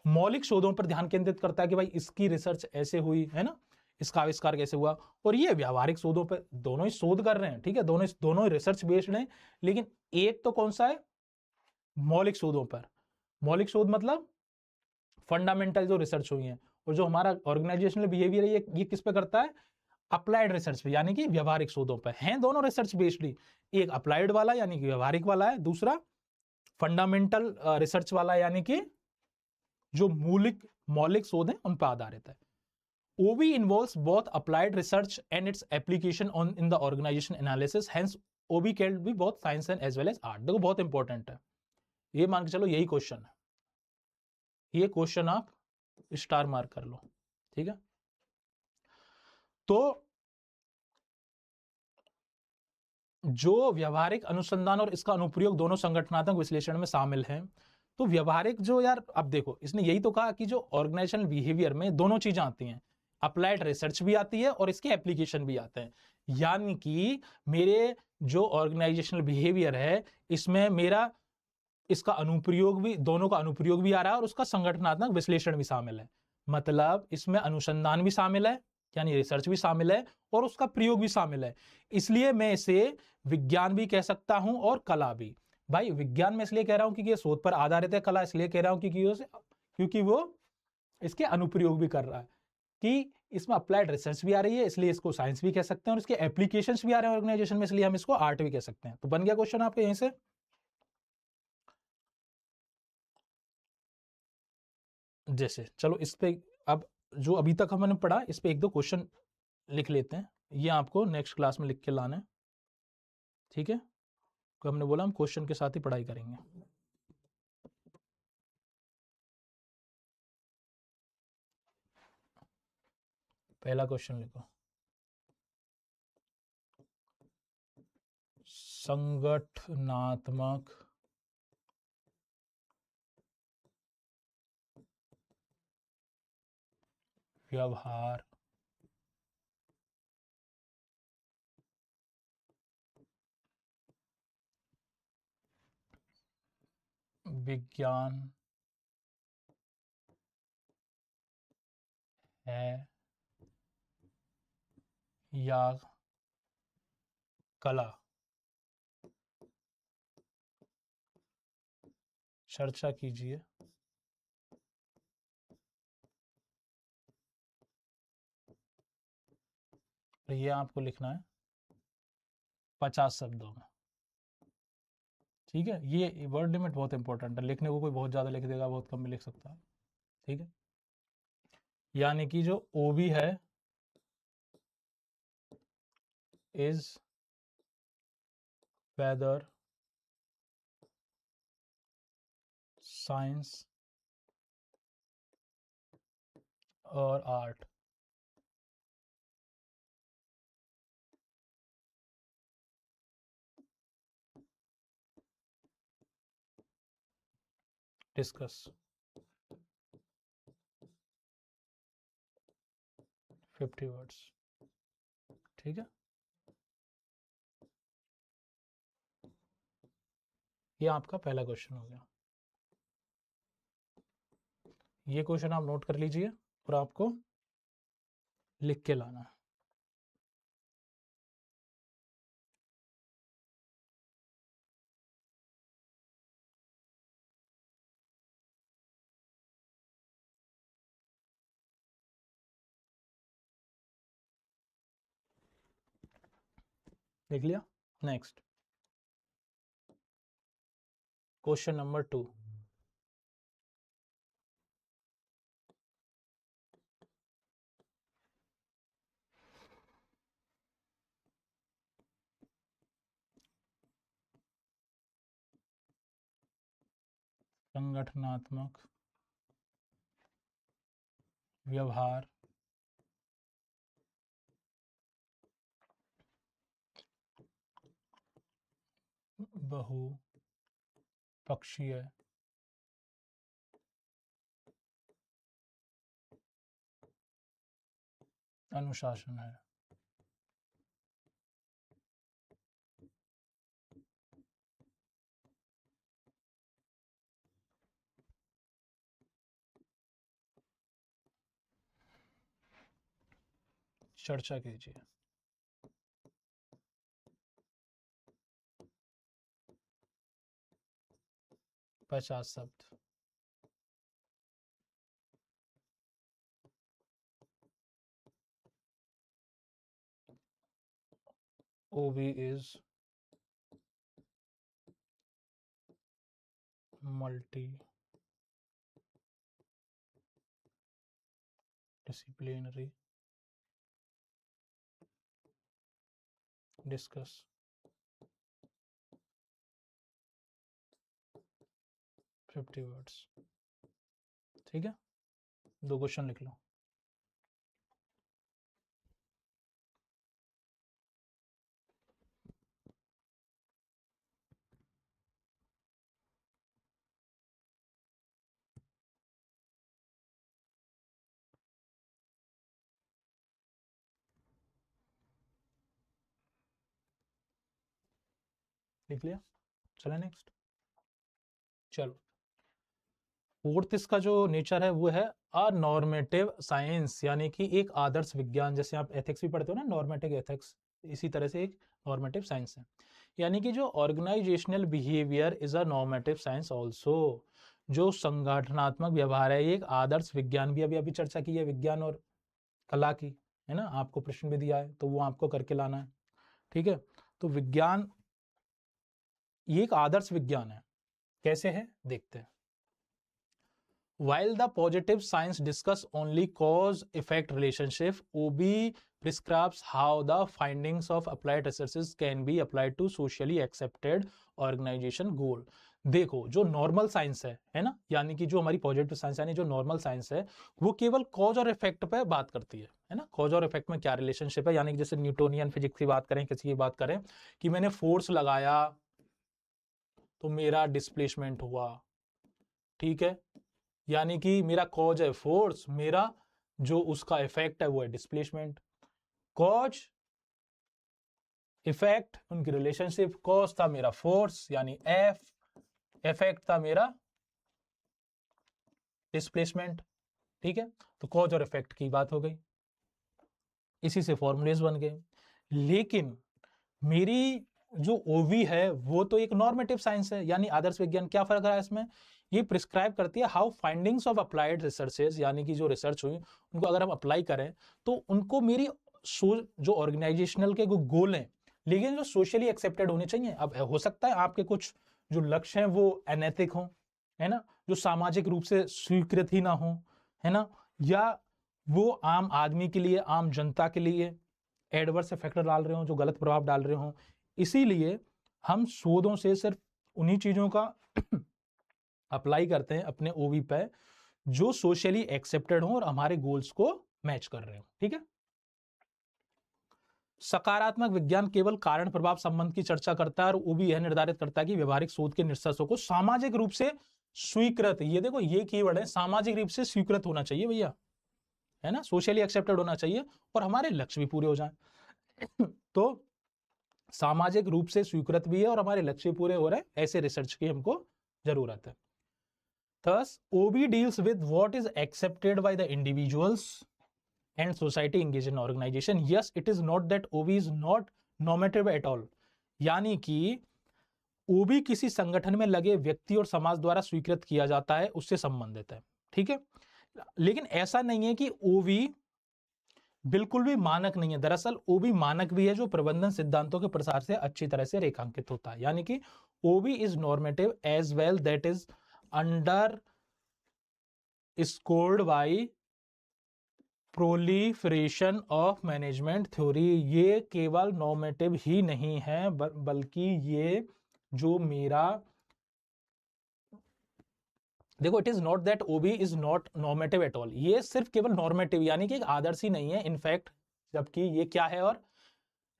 A: मौलिक शोधों पर ध्यान केंद्रित करता है कि भाई इसकी रिसर्च ऐसे हुई है ना, इसका आविष्कार कैसे हुआ। और ये व्यावहारिक शोधों पर दोनों ही शोध कर रहे हैं। ठीक है, दोनों ही रिसर्च बेस्ड हैं, लेकिन एक तो कौन सा है? मौलिक शोधों पर। मौलिक शोध मतलब फंडामेंटल जो रिसर्च हुई है। और जो हमारा ऑर्गेनाइजेशनल बिहेवियर है ये किस पे करता है? अप्लाइड रिसर्च पे, यानी कि व्यवहारिक शोधों पर हैं। दोनों रिसर्च बेस्ड ही, एक अप्लाइड वाला यानी कि व्यवहारिक वाला है, दूसरा फंडामेंटल रिसर्च वाला यानी कि जो मौलिक शोध है उन पर आधारित है। OB involves both applied research and its application in the organization analysis. Hence, OB can be both science and as well as art. देखो बहुत इंपॉर्टेंट है, ये मान के चलो यही क्वेश्चन है, ये क्वेश्चन आप स्टार मार्क कर लो। ठीक है, तो जो व्यवहारिक अनुसंधान और इसका अनुप्रयोग दोनों संगठनात्मक विश्लेषण में शामिल है। तो व्यवहारिक जो यार, अब देखो इसने यही तो कहा कि जो ऑर्गेनाइजेशनल बिहेवियर में दोनों चीजें आती हैं, अप्लाइड रिसर्च भी आती है और इसके एप्लीकेशन भी आते हैं। यानी कि मेरे जो ऑर्गेनाइजेशनल बिहेवियर है इसमें मेरा इसका अनुप्रयोग भी, दोनों का अनुप्रयोग भी आ रहा है और उसका संगठनात्मक विश्लेषण भी शामिल है। मतलब इसमें अनुसंधान भी शामिल है यानी रिसर्च भी शामिल है और उसका प्रयोग भी शामिल है। इसलिए मैं इसे विज्ञान भी कह सकता हूं और कला भी। भाई विज्ञान में इसलिए कह रहा हूं क्योंकि ये शोध पर आधारित है, कला इसलिए कह रहा हूं क्योंकि वो इसके अनुप्रयोग भी कर रहा है, कि इसमें अप्लाइड रिसर्च भी आ रही है इसलिए इसको साइंस भी कह सकते हैं और इसके एप्लीकेशंस भी आ रहे हैं ऑर्गेनाइजेशन में इसलिए हम इसको आर्ट भी कह सकते हैं। तो बन गया क्वेश्चन आपके यहीं से। जैसे चलो इस पे अब जो अभी तक हमने पढ़ा इस पे एक दो क्वेश्चन लिख लेते हैं, ये आपको नेक्स्ट क्लास में लिख के लाना है। ठीक है, तो हमने बोला हम क्वेश्चन के साथ ही पढ़ाई करेंगे। पहला क्वेश्चन लिखो, संगठनात्मक व्यवहार विज्ञान है या कला? चर्चा कीजिए। ये आपको लिखना है 50 शब्दों में। ठीक है, ये वर्ड लिमिट बहुत इंपॉर्टेंट है, लिखने को कोई बहुत ज्यादा लिख देगा, बहुत कम भी लिख सकता है। ठीक है, यानी कि जो ओबी है इज वेदर साइंस और आर्ट। Discuss 50 words. ठीक है, ये आपका पहला क्वेश्चन हो गया। ये क्वेश्चन आप नोट कर लीजिए और आपको लिख के लाना है। देख लिया। नेक्स्ट क्वेश्चन नंबर 2, संगठनात्मक व्यवहार बहुपक्षीय अनुशासन है। चर्चा कीजिए। पचास शब्द। OB is multidisciplinary. Discuss. Fifty words. ठीक है, 2 क्वेश्चन लिख लो। लिख लिया, चलो नेक्स्ट। चलो, फोर्थ इसका जो नेचर है वो है अ नॉर्मेटिव साइंस, यानी कि एक आदर्श विज्ञान। जैसे आप एथिक्स भी पढ़ते हो ना, नॉर्मेटिव एथिक्स, इसी तरह से एक नॉर्मेटिव साइंस है। यानी कि जो organisational behaviour is a normative science also, जो संगठनात्मक व्यवहार है ये एक आदर्श विज्ञान भी। अभी चर्चा की है विज्ञान और कला की, है ना, आपको प्रश्न भी दिया है तो वो आपको करके लाना है। ठीक है, तो विज्ञान ये एक आदर्श विज्ञान है। कैसे है देखते हैं। While the positive science discuss only cause-effect relationship, OB prescribes how the findings of applied researches can be applied to socially accepted organization goal. देखो, जो नॉर्मल साइंस है ना, यानी कि जो हमारी पॉजिटिव साइंस यानी जो नॉर्मल साइंस है वो केवल कॉज और इफेक्ट पे बात करती है ना। कॉज और इफेक्ट में क्या रिलेशनशिप है, यानी कि जैसे न्यूटोनियन फिजिक्स की बात करें, किसी की बात करें कि मैंने फोर्स लगाया तो मेरा डिस्प्लेसमेंट हुआ। ठीक है, यानी कि मेरा कॉज है फोर्स, मेरा जो उसका इफेक्ट है वो है डिस्प्लेसमेंट। कॉज इफेक्ट उनकी रिलेशनशिप, कॉज था मेरा फोर्स यानी एफ, इफेक्ट था मेरा डिस्प्लेसमेंट। ठीक है, तो कॉज और इफेक्ट की बात हो गई, इसी से फॉर्मूलेज बन गए। लेकिन मेरी जो ओवी है वो तो एक नॉर्मेटिव साइंस है, यानी आदर्श विज्ञान। क्या फर्क है इसमें, ये प्रिस्क्राइब करती है how findings of applied researches, यानी कि जो रिसर्च हुई उनको अगर हम अप्लाई करें तो उनको मेरी जो ऑर्गेनाइजेशनल के गोल हैं, लेकिन जो सोशली एक्सेप्टेड होने चाहिए। अब हो सकता है आपके कुछ जो लक्ष्य हैं वो अनैतिक हों, है ना, जो सामाजिक रूप से स्वीकृत ही ना हो, है ना, या वो आम आदमी के लिए, आम जनता के लिए एडवर्स फैक्टर डाल रहे हो, जो गलत प्रभाव डाल रहे हो। इसीलिए हम शोधों से सिर्फ उन्हीं चीजों का अप्लाई करते हैं अपने ओवी पे जो सोशली एक्सेप्टेड हो और हमारे गोल्स को मैच कर रहे हो। ठीक है, सकारात्मक विज्ञान केवल कारण प्रभाव संबंध की चर्चा करता है और ओवी यह निर्धारित करता है कि व्यवहारिक शोध के निष्कर्षों को सामाजिक रूप से स्वीकृत, ये देखो ये कीवर्ड है, सामाजिक रूप से स्वीकृत होना चाहिए भैया, है ना, सोशली एक्सेप्टेड होना चाहिए और हमारे लक्ष्य भी पूरे हो जाएं। तो सामाजिक रूप से स्वीकृत भी है और हमारे लक्ष्य पूरे हो रहे हैं, ऐसे रिसर्च की हमको जरूरत है। Thus, OB deals with what is accepted by the individuals and society engaged in organization. Yes, it is not that OB is not normative at all. यानी कि OB किसी संगठन में लगे व्यक्ति और समाज द्वारा स्वीकृत किया जाता है, उससे संबंधित है। ठीक है, लेकिन ऐसा नहीं है कि OB बिल्कुल भी मानक नहीं है। दरअसल ओबी मानक भी है जो प्रबंधन सिद्धांतों के प्रसार से अच्छी तरह से रेखांकित होता है। यानी कि OB is normative as well that is underscored by proliferation of management theory. ये केवल नॉर्मेटिव ही नहीं है बल्कि ये जो मेरा, देखो it is not that OB is not normative at all, ये सिर्फ केवल नॉर्मेटिव यानी कि एक आदर्श ही नहीं है इनफैक्ट, जबकि ये क्या है, और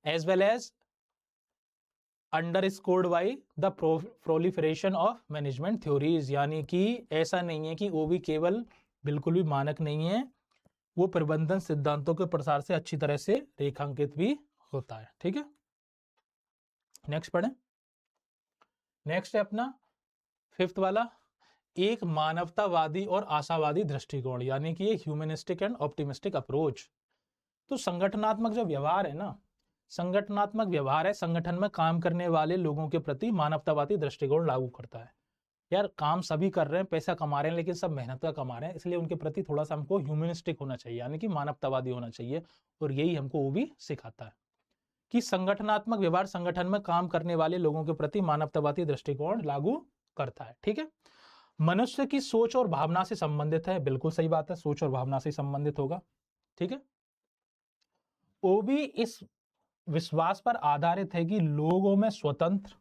A: as well as underscored by the proliferation of management theories. यानी कि ऐसा नहीं है कि ओबी केवल बिल्कुल भी मानक नहीं है, वो प्रबंधन सिद्धांतों के प्रसार से अच्छी तरह से रेखांकित भी होता है। ठीक है, नेक्स्ट पढ़ें। नेक्स्ट है अपना फिफ्थ वाला, एक मानवतावादी और आशावादी दृष्टिकोण, यानी कि एक ह्यूमनिस्टिक एंड ऑप्टिमिस्टिक अप्रोच। तो संगठनात्मक जो व्यवहार है ना, संगठनात्मक व्यवहार है संगठन में काम करने वाले लोगों के प्रति मानवतावादी दृष्टिकोण लागू करता है। यार काम सभी कर रहे हैं, पैसा कमा रहे हैं, लेकिन सब मेहनत का कमा रहे हैं, इसलिए उनके प्रति थोड़ा सा हमको ह्यूमनिस्टिक होना चाहिए, यानी कि मानवतावादी होना चाहिए। और यही हमको वो भी सिखाता है कि संगठनात्मक व्यवहार संगठन में काम करने वाले लोगों के प्रति मानवतावादी दृष्टिकोण लागू करता है। ठीक है, मनुष्य की सोच और भावना से संबंधित है, बिल्कुल सही बात है, सोच और भावना से संबंधित होगा। ठीक है, ओबी इस विश्वास पर आधारित है कि लोगों में स्वतंत्र,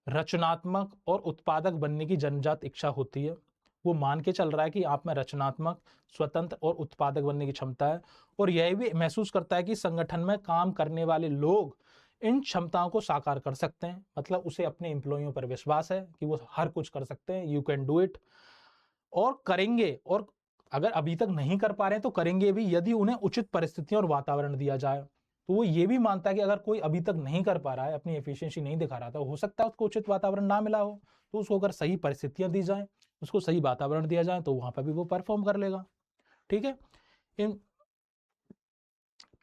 A: रचनात्मक और उत्पादक बनने की जन्मजात इच्छा होती है। वो मान के चल रहा है कि आप में रचनात्मक, स्वतंत्र और उत्पादक बनने की क्षमता है, और यह भी महसूस करता है कि संगठन में काम करने वाले लोग इन क्षमताओं को साकार कर सकते हैं। मतलब उसे अपने एम्प्लॉइयों पर विश्वास है कि वो हर कुछ कर सकते हैं, यू कैन डू इट, और करेंगे, और अगर अभी तक नहीं कर पा रहे हैं तो करेंगे भी यदि उन्हें उचित परिस्थितियां और वातावरण दिया जाए। तो वो ये भी मानता है कि अगर कोई अभी तक नहीं कर पा रहा है, अपनी एफिशिएंसी नहीं दिखा रहा था, हो सकता है उसको उचित वातावरण ना मिला हो, तो उसको अगर सही परिस्थितियां दी जाए, उसको सही वातावरण दिया जाए, तो वहां पर भी वो परफॉर्म कर लेगा। ठीक है, इन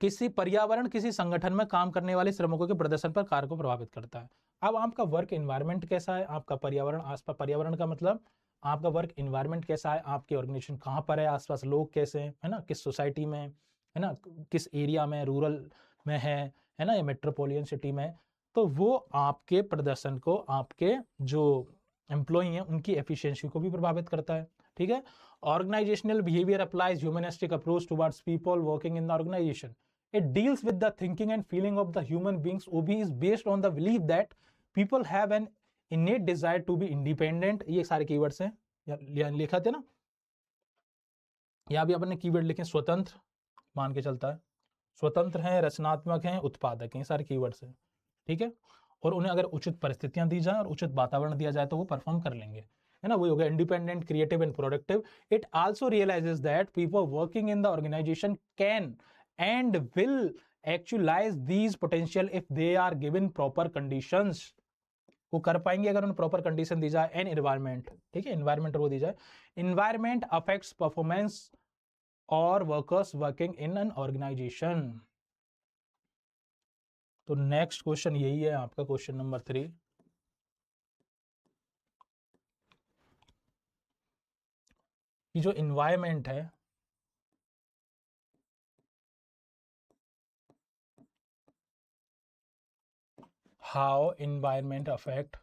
A: किसी पर्यावरण किसी संगठन में काम करने वाले श्रमिकों के प्रदर्शन पर कार्य को प्रभावित करता है। अब आपका वर्क एनवायरनमेंट कैसा है, आपका पर्यावरण आसपास, पर्यावरण का मतलब आपका वर्क एनवायरनमेंट कैसा है, आपके ऑर्गेनाइजेशन कहाँ पर है, आसपास लोग कैसे हैं, है ना, किस सोसाइटी में है ना, किस एरिया में, रूरल में है ना, या मेट्रोपोलियन सिटी में, तो वो आपके प्रदर्शन को, आपके जो एम्प्लॉय हैं उनकी एफिशिएंसी को भी प्रभावित करता है। ठीक है, organisational behaviour applies humanistic approach towards people working in the organisation. It deals with the thinking and feeling of the human beings. OB is based on the belief that people have an innate desire to be independent. ये सारे keywords हैं, लिखा थे ना, यहाँ भी अपन ने keyword लिखे, स्वतंत्र मान के चलता है, स्वतंत्र हैं, रचनात्मक हैं, उत्पादक हैं, ये सारे कीवर्ड्स हैं। ठीक है, और उन्हें अगर उचित परिस्थितियां दी जाए और उचित वातावरण दिया जाए तो वो परफॉर्म कर लेंगे, है ना, वही हो गया independent, creative and productive. It also realises that people working in the organisation can and will actualize these potential if they are given proper conditions. वो कर पाएंगे अगर उन्हें प्रॉपर कंडीशन दी जाए। एंड एनवायरमेंट, ठीक है, एनवायरमेंट वो दी जाए, एनवायरमेंट अफेक्ट्स परफॉर्मेंस और workers working in an organisation. तो नेक्स्ट क्वेश्चन यही है आपका, क्वेश्चन नंबर 3, कि जो एनवायरमेंट है, how environment affects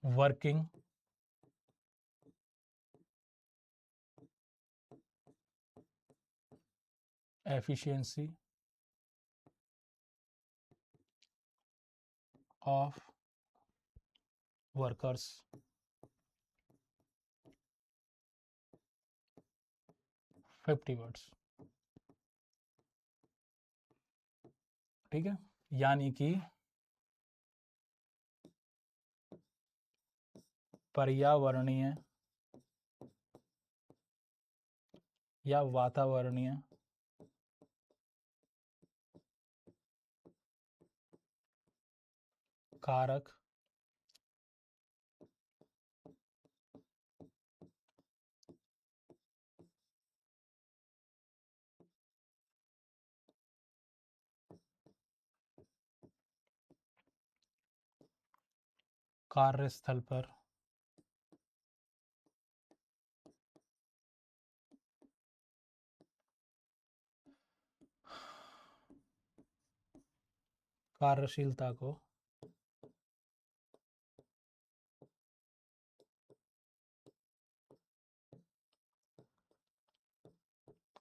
A: working efficiency of workers. Fifty words. ठीक है, यानी कि पर्यावरणीय या वातावरणीय कारक कार्यस्थल पर कार्यशीलता को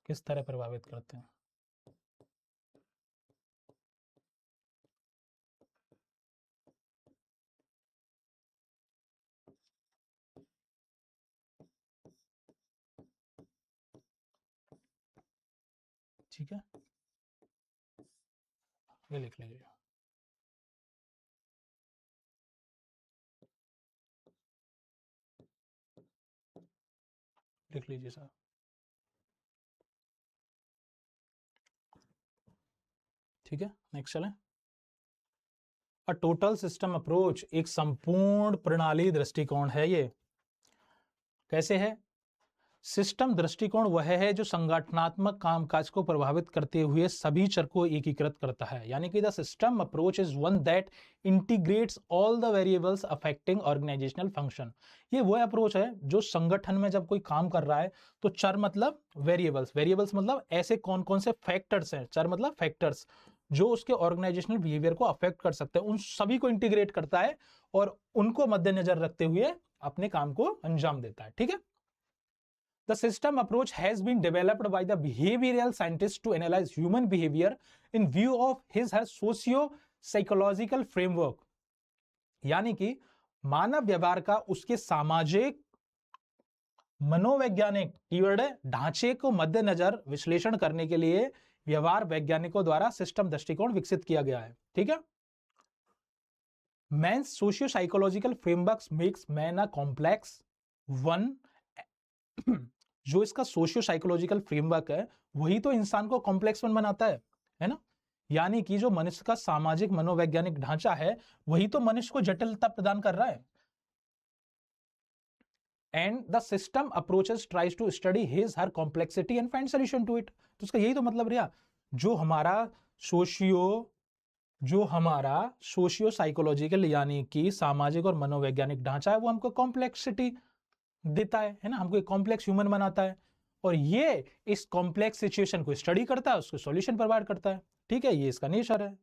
A: किस तरह प्रभावित करते हैं? ठीक है, ये लिख लीजिए। लिख लीजिए सर। ठीक है, नेक्स्ट चलें। अ टोटल सिस्टम अप्रोच एक संपूर्ण प्रणाली दृष्टिकोण है। ये कैसे है? सिस्टम दृष्टिकोण वह है जो संगठनात्मक कामकाज को प्रभावित करते हुए सभी चर को एकीकृत करता है। यानी कि the system approach is one that integrates all the variables affecting organisational function. ये वो अप्रोच है जो संगठन में जब कोई काम कर रहा है तो चर मतलब वेरिएबल्स, वेरिएबल्स मतलब ऐसे कौन कौन से फैक्टर्स हैं, चर मतलब फैक्टर्स जो उसके ऑर्गेनाइजेशनल बिहेवियर को अफेक्ट कर सकते हैं, उन सभी को इंटीग्रेट करता है और उनको मद्देनजर रखते हुए अपने काम को अंजाम देता है। ठीक है, The system approach has been developed by the behavioral scientist to analyze human behavior in view of his/her socio-psychological framework। यानी कि मानव व्यवहार का उसके सामाजिक मनोवैज्ञानिक कीवर्ड ढांचे को मद्देनजर विश्लेषण करने के लिए व्यवहार वैज्ञानिकों द्वारा सिस्टम दृष्टिकोण विकसित किया गया है। ठीक है, Man's socio-psychological frameworks makes man a complex one। जो इसका सोशियो साइकोलॉजिकल फ्रेमवर्क है वही तो इंसान को कॉम्प्लेक्स वन बनाता है ना। यानी कि जो मनुष्य का सामाजिक मनोवैज्ञानिक ढांचा है वही तो मनुष्य को जटिलता प्रदान कर रहा है। And the system approaches tries to study his her complexity and find solution to it. तो उसका यही तो मतलब रहा, जो हमारा सोशियो साइकोलॉजिकल यानी कि सामाजिक और मनोवैज्ञानिक ढांचा है वो हमको कॉम्प्लेक्सिटी देता है ना, हमको एक कॉम्प्लेक्स ह्यूमन बनाता है और ये इस कॉम्प्लेक्स सिचुएशन को स्टडी करता है, उसको सॉल्यूशन प्रोवाइड करता है। ठीक है, ये इसका नेचर है।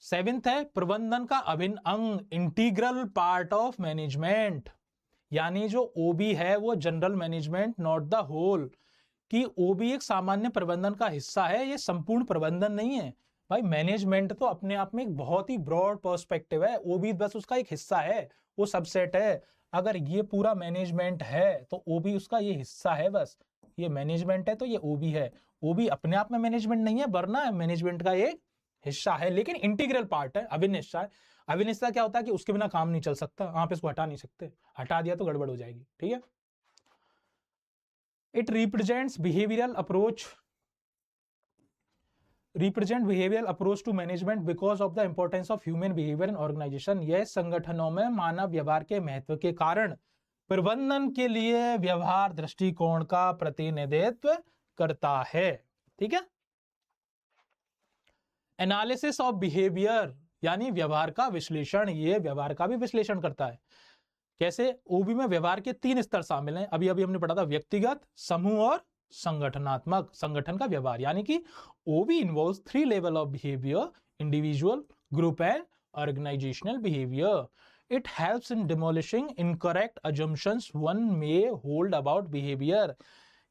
A: 7th है प्रबंधन का अभिन्न अंग, इंटीग्रल पार्ट ऑफ मैनेजमेंट। यानी जो ओबी है वो general management not the whole, कि ओबी एक सामान्य प्रबंधन का हिस्सा है, ये संपूर्ण प्रबंधन नहीं है। भाई मैनेजमेंट तो अपने आप में एक बहुत ही ब्रॉड पर्सपेक्टिव है, ओबी बस उसका एक हिस्सा है, वो सबसेट है। अगर ये पूरा मैनेजमेंट है तो ओबी उसका ये हिस्सा है, बस ये मैनेजमेंट है तो ये ओबी है। ओबी अपने आप में मैनेजमेंट नहीं है वरना मैनेजमेंट का एक हिस्सा है, लेकिन इंटीग्रल पार्ट है, अभिन्न हिस्सा है। अभिन्न हिस्सा क्या होता है कि उसके बिना काम नहीं चल सकता, आप इसको हटा नहीं सकते, हटा दिया तो गड़बड़ हो जाएगी। ठीक है, it represents behavioural approach to management because of the importance of human behaviour in organisation. यह संगठनों में मानव व्यवहार के महत्व के कारण प्रबंधन के लिए व्यवहार दृष्टिकोण का प्रतिनिधित्व करता है। ठीक है, एनालिसिस ऑफ बिहेवियर यानी व्यवहार का विश्लेषण, ये व्यवहार का भी विश्लेषण करता है। कैसे? ओबी में व्यवहार के 3 स्तर शामिल हैं, अभी हमने पढ़ा था, व्यक्तिगत, समूह और संगठनात्मक, संगठन का व्यवहार। यानी कि OB involves 3 level of behaviour, individual, group and organisational behaviour. It helps in demolishing incorrect assumptions one may hold about behaviour.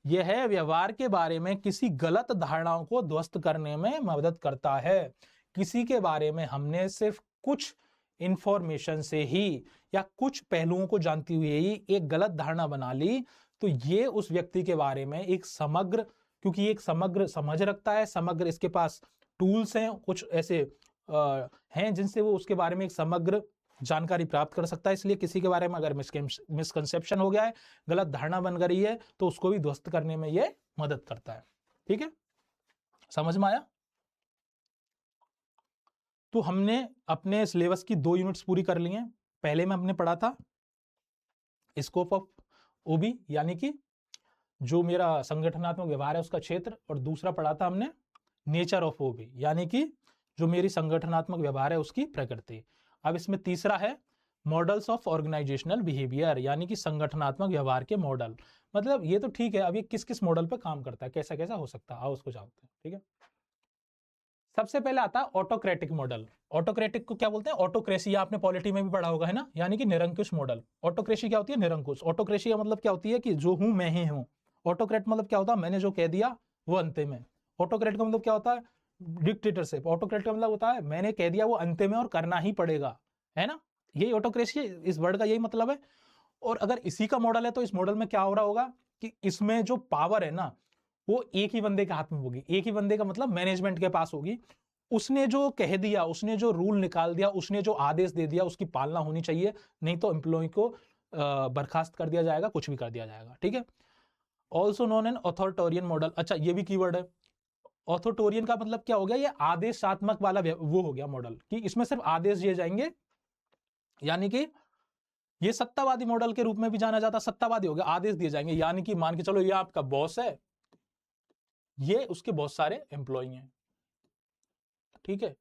A: यह व्यवहार के बारे में किसी गलत धारणाओं को ध्वस्त करने में मदद करता है। किसी के बारे में हमने सिर्फ कुछ इंफॉर्मेशन से ही या कुछ पहलुओं को जानते हुए ही एक गलत धारणा बना ली तो ये उस व्यक्ति के बारे में एक समग्र, क्योंकि एक समग्र समझ रखता है, समग्र इसके पास टूल्स हैं, कुछ ऐसे हैं जिनसे वो उसके बारे में एक समग्र जानकारी प्राप्त कर सकता है। इसलिए किसी के बारे में अगर मिसकंसेप्शन हो गया है, गलत धारणा बन गई है, तो उसको भी ध्वस्त करने में ये मदद करता है। ठीक है, समझ में आया? तो हमने अपने सिलेबस की 2 यूनिट्स पूरी कर ली हैं। पहले में हमने पढ़ा था स्कोप ऑफ ओबी, यानी कि जो मेरा संगठनात्मक व्यवहार है उसका क्षेत्र, और दूसरा पढ़ा था हमने नेचर ऑफ ओबी, यानी कि जो मेरी संगठनात्मक व्यवहार है उसकी प्रकृति। अब इसमें तीसरा है मॉडल्स ऑफ ऑर्गेनाइजेशनल बिहेवियर, यानी कि संगठनात्मक व्यवहार के मॉडल। मतलब ये तो ठीक है, अब ये किस किस मॉडल पर काम करता है, कैसा कैसा हो सकता है, आओ उसको जानते हैं। ठीक है, सबसे पहले आता है ऑटोक्रेटिक मॉडल। ऑटोक्रेटिक को क्या बोलते हैं? ऑटोक्रेसी, आपने पॉलिटी में भी पढ़ा होगा, है ना, यानी कि निरंकुश मॉडल। ऑटोक्रेसी क्या होती है? निरंकुश। ऑटोक्रेसी का मतलब क्या होती है कि जो हूं मैं ही हूं। ऑटोक्रेट मतलब क्या होता है? मैंने जो कह दिया वो अंतिम है। ऑटोक्रेट का मतलब क्या होता है? डिक्टेटरशिप। ऑटोक्रेट का मतलब होता है मैंने कह दिया वो अंतिम है और करना ही पड़ेगा, है ना, यही ऑटोक्रेसी है, इस वर्ड का यही मतलब है। और अगर इसी का मॉडल है तो इस मॉडल में क्या हो रहा होगा कि इसमें जो पावर है ना वो एक ही बंदे के हाथ में होगी। एक ही बंदे का मतलब मैनेजमेंट के पास होगी। उसने जो कह दिया, उसने जो रूल निकाल दिया, उसने जो आदेश दे दिया, उसकी पालना होनी चाहिए, नहीं तो एम्प्लॉय को बर्खास्त कर दिया जाएगा, कुछ भी कर दिया जाएगा, ठीक है। Also known an authoritarian model. अच्छा, ये भी कीवर्ड है। ऑथोरिटेरियन का मतलब क्या हो गया? ये आदेशात्मक वाला वो हो गया मॉडल, कि इसमें सिर्फ आदेश दिए जाएंगे, यानी कि ये सत्तावादी मॉडल के रूप में भी जाना जाता। सत्तावादी हो गया, आदेश दिए जाएंगे, यानी कि मान के चलो ये आपका बॉस है, ये उसके बहुत सारे एम्प्लॉय हैं, ठीक है।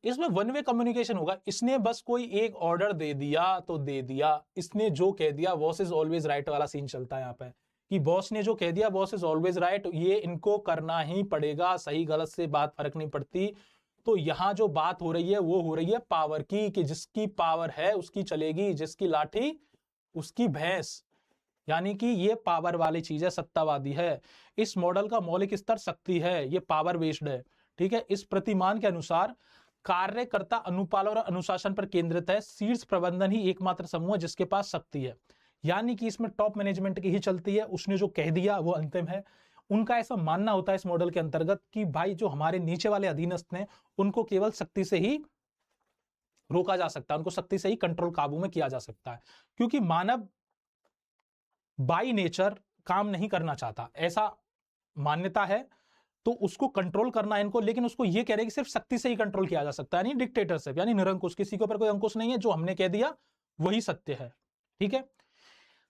A: इसमें वन वे कम्युनिकेशन होगा। इसने बस कोई एक ऑर्डर दे दिया तो दे दिया, इसने जो कह दिया, बॉस इज ऑलवेज राइट वाला सीन चलता है यहाँ पे, कि बॉस ने जो कह दिया, बॉस इज ऑलवेज राइट, ये इनको करना ही पड़ेगा, सही गलत से बात फर्क नहीं पड़ती। तो यहां जो बात हो रही है वो हो रही है पावर की, कि जिसकी पावर है उसकी चलेगी, जिसकी लाठी उसकी भैंस, यानी कि ये पावर वाली चीज है, सत्तावादी है। इस मॉडल का मौलिक स्तर शक्ति है, ये पावर बेस्ड है, ठीक है। इस प्रतिमान के अनुसार कार्यकर्ता अनुपालन और अनुशासन पर केंद्रित है। शीर्ष प्रबंधन ही एकमात्र समूह है जिसके पास शक्ति है, यानी कि इसमें टॉप मैनेजमेंट की ही चलती है, उसने जो कह दिया वो अंतिम है। उनका ऐसा मानना होता है इस मॉडल के अंतर्गत कि भाई जो हमारे नीचे वाले अधीनस्थ हैं उनको केवल शक्ति से ही रोका जा सकता है, उनको शक्ति से ही कंट्रोल काबू में किया जा सकता है, क्योंकि मानव बाई नेचर काम नहीं करना चाहता, ऐसा मान्यता है। तो उसको कंट्रोल करना है इनको, लेकिन उसको ये कह रहे हैं कि सिर्फ शक्ति से ही कंट्रोल किया जा सकता है, यानी डिक्टेटरशिप, यानी निरंकुश, किसी के ऊपर कोई अंकुश नहीं है, जो हमने कह दिया वही सत्य है, ठीक है।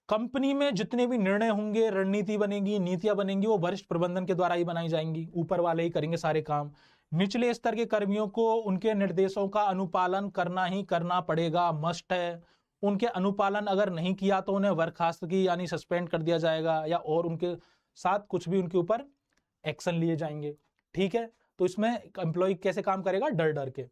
A: कंपनी में जितने भी निर्णय होंगे, रणनीति बनेगी, नीतियां बनेंगी, वो वरिष्ठ प्रबंधन के द्वारा ही बनाई जाएंगी, ऊपर वाले ही करेंगे सारे काम। निचले स्तर के कर्मियों को उनके निर्देशों का अनुपालन करना ही करना पड़ेगा, मस्ट है। उनके अनुपालन अगर नहीं किया तो उन्हें बर्खास्त की यानी सस्पेंड कर दिया जाएगा, या और उनके साथ कुछ भी उनके ऊपर एक्शन लिए जाएंगे, ठीक है। तो इसमें एम्प्लॉय कैसे काम करेगा? डर डर के।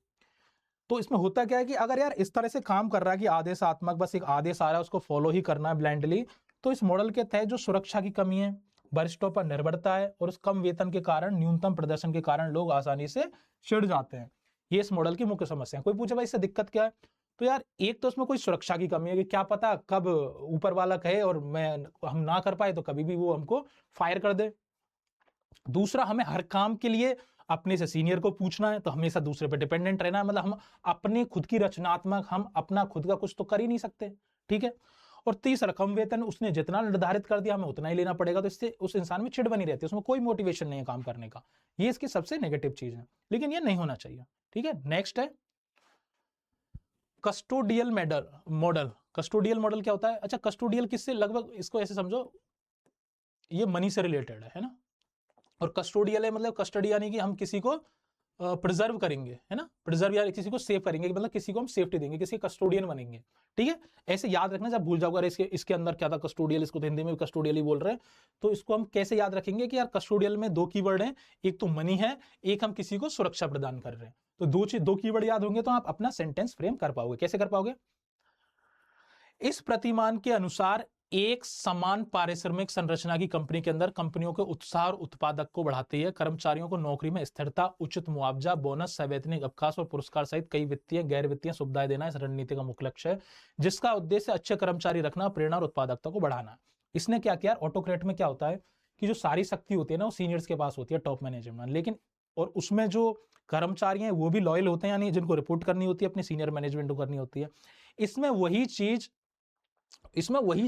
A: तो इसमें होता क्या है कि अगर यार इस तरह से काम कर रहा है कि आदेशात्मक, बस एक आदेश आ रहा है उसको फॉलो ही करना है ब्लाइंडली, तो इस मॉडल के तहत जो सुरक्षा की कमी है, वरिष्ठों पर निर्भरता है, और उस कम वेतन के कारण, न्यूनतम प्रदर्शन के कारण लोग आसानी से चिढ़ जाते हैं। ये इस मॉडल की मुख्य समस्या है। कोई पूछे भाई इससे दिक्कत क्या है, तो यार एक तो इसमें कोई सुरक्षा की कमी है कि क्या पता कब ऊपर वाला कहे और हम ना कर पाए तो कभी भी वो हमको फायर कर दे। दूसरा, हमें हर काम के लिए अपने से सीनियर को पूछना है, तो हमेशा दूसरे पे डिपेंडेंट रहना है, मतलब हम अपने खुद की रचनात्मक, हम अपना खुद का कुछ तो कर ही नहीं सकते, ठीक है। और तीसरा, कम वेतन, उसने जितना निर्धारित कर दिया हमें उतना ही लेना पड़ेगा, तो इससे उस इंसान में चिढ़ बनी रहती है, उसमें कोई मोटिवेशन नहीं है काम करने का। ये इसकी सबसे नेगेटिव चीज है, लेकिन ये नहीं होना चाहिए, ठीक है। नेक्स्ट है कस्टोडियल मॉडल। कस्टोडियल मॉडल क्या होता है? अच्छा, कस्टोडियल किससे, लगभग इसको ऐसे समझो ये मनी से रिलेटेड है ना। और कस्टोडियल है मतलब कस्टडी, यानी कि हम किसी को प्रिजर्व करेंगे, है ना, प्रिजर्व यानी किसी को सेव करेंगे, मतलब किसी को हम सेफ्टी देंगे, किसी कस्टोडियन बनेंगे, ठीक है। ऐसे याद रखना, जब भूल जाओगे अरे इसके अंदर क्या था कस्टोडियल, इसको तो हिंदी में भी कस्टोडियल ही बोल रहे हैं, तो इसको हम कैसे याद रखेंगे कि यार कस्टोडियल में दो कीवर्ड हैं, एक तो मनी है, एक हम किसी को सुरक्षा प्रदान कर रहे हैं। तो दो कीवर्ड याद होंगे तो आप अपना सेंटेंस फ्रेम कर पाओगे। कैसे कर पाओगे? इस प्रतिमान के अनुसार एक समान पारिश्रमिक संरचना की कंपनी के अंदर कंपनियों के उत्साह और उत्पादक को बढ़ाती है। कर्मचारियों को नौकरी में स्थिरता, उचित मुआवजा, बोनस, सवैतनिक अवकाश और पुरस्कार सहित कई वित्तीय गैर वित्तीय सुविधाएं देना इस रणनीति का मुख्य लक्ष्य है, जिसका उद्देश्य अच्छे कर्मचारी रखना, प्रेरणा और उत्पादकता को बढ़ाना। इसने क्या किया? ऑटोक्रेट में क्या होता है कि जो सारी शक्ति होती है ना वो सीनियर्स के पास होती है, टॉप मैनेजमेंट, लेकिन और उसमें जो कर्मचारी हैं वो भी लॉयल होते हैं, यानी जिनको रिपोर्ट करनी होती है अपने सीनियर मैनेजमेंट को करनी होती है। इसमें वही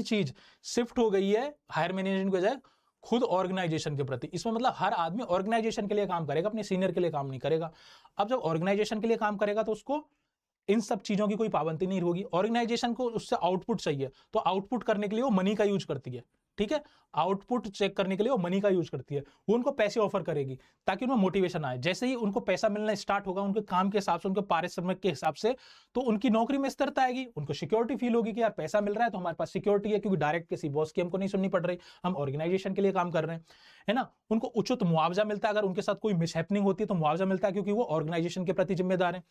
A: चीज शिफ्ट हो गई है हायर मैनेजमेंट के बजाय खुद ऑर्गेनाइजेशन के प्रति। इसमें मतलब हर आदमी ऑर्गेनाइजेशन के लिए काम करेगा, अपने सीनियर के लिए काम नहीं करेगा। अब जब ऑर्गेनाइजेशन के लिए काम करेगा तो उसको इन सब चीजों की कोई पाबंदी नहीं होगी। ऑर्गेनाइजेशन को उससे आउटपुट चाहिए, तो आउटपुट करने के लिए वो मनी का यूज करती है, ठीक है, आउटपुट चेक करने के लिए वो मनी का यूज करती है, वो उनको पैसे ऑफर करेगी ताकि उनमें मोटिवेशन आए। जैसे ही उनको पैसा मिलना स्टार्ट होगा उनके काम के हिसाब से, उनके पारिश्रमिक के हिसाब से, तो उनकी नौकरी में स्थिरता आएगी, उनको सिक्योरिटी फील होगी कि यार पैसा मिल रहा है तो हमारे पास सिक्योरिटी है, क्योंकि डायरेक्ट किसी बॉस की हमको नहीं सुननी पड़ रही, हम ऑर्गेनाइजेशन के लिए काम कर रहे हैं, है ना। उनको उचित मुआवजा मिलता है, अगर उनके साथ कोई मिसहैपनिंग होती है तो मुआवजा मिलता है क्योंकि वो ऑर्गेनाइजेशन के प्रति जिम्मेदार है।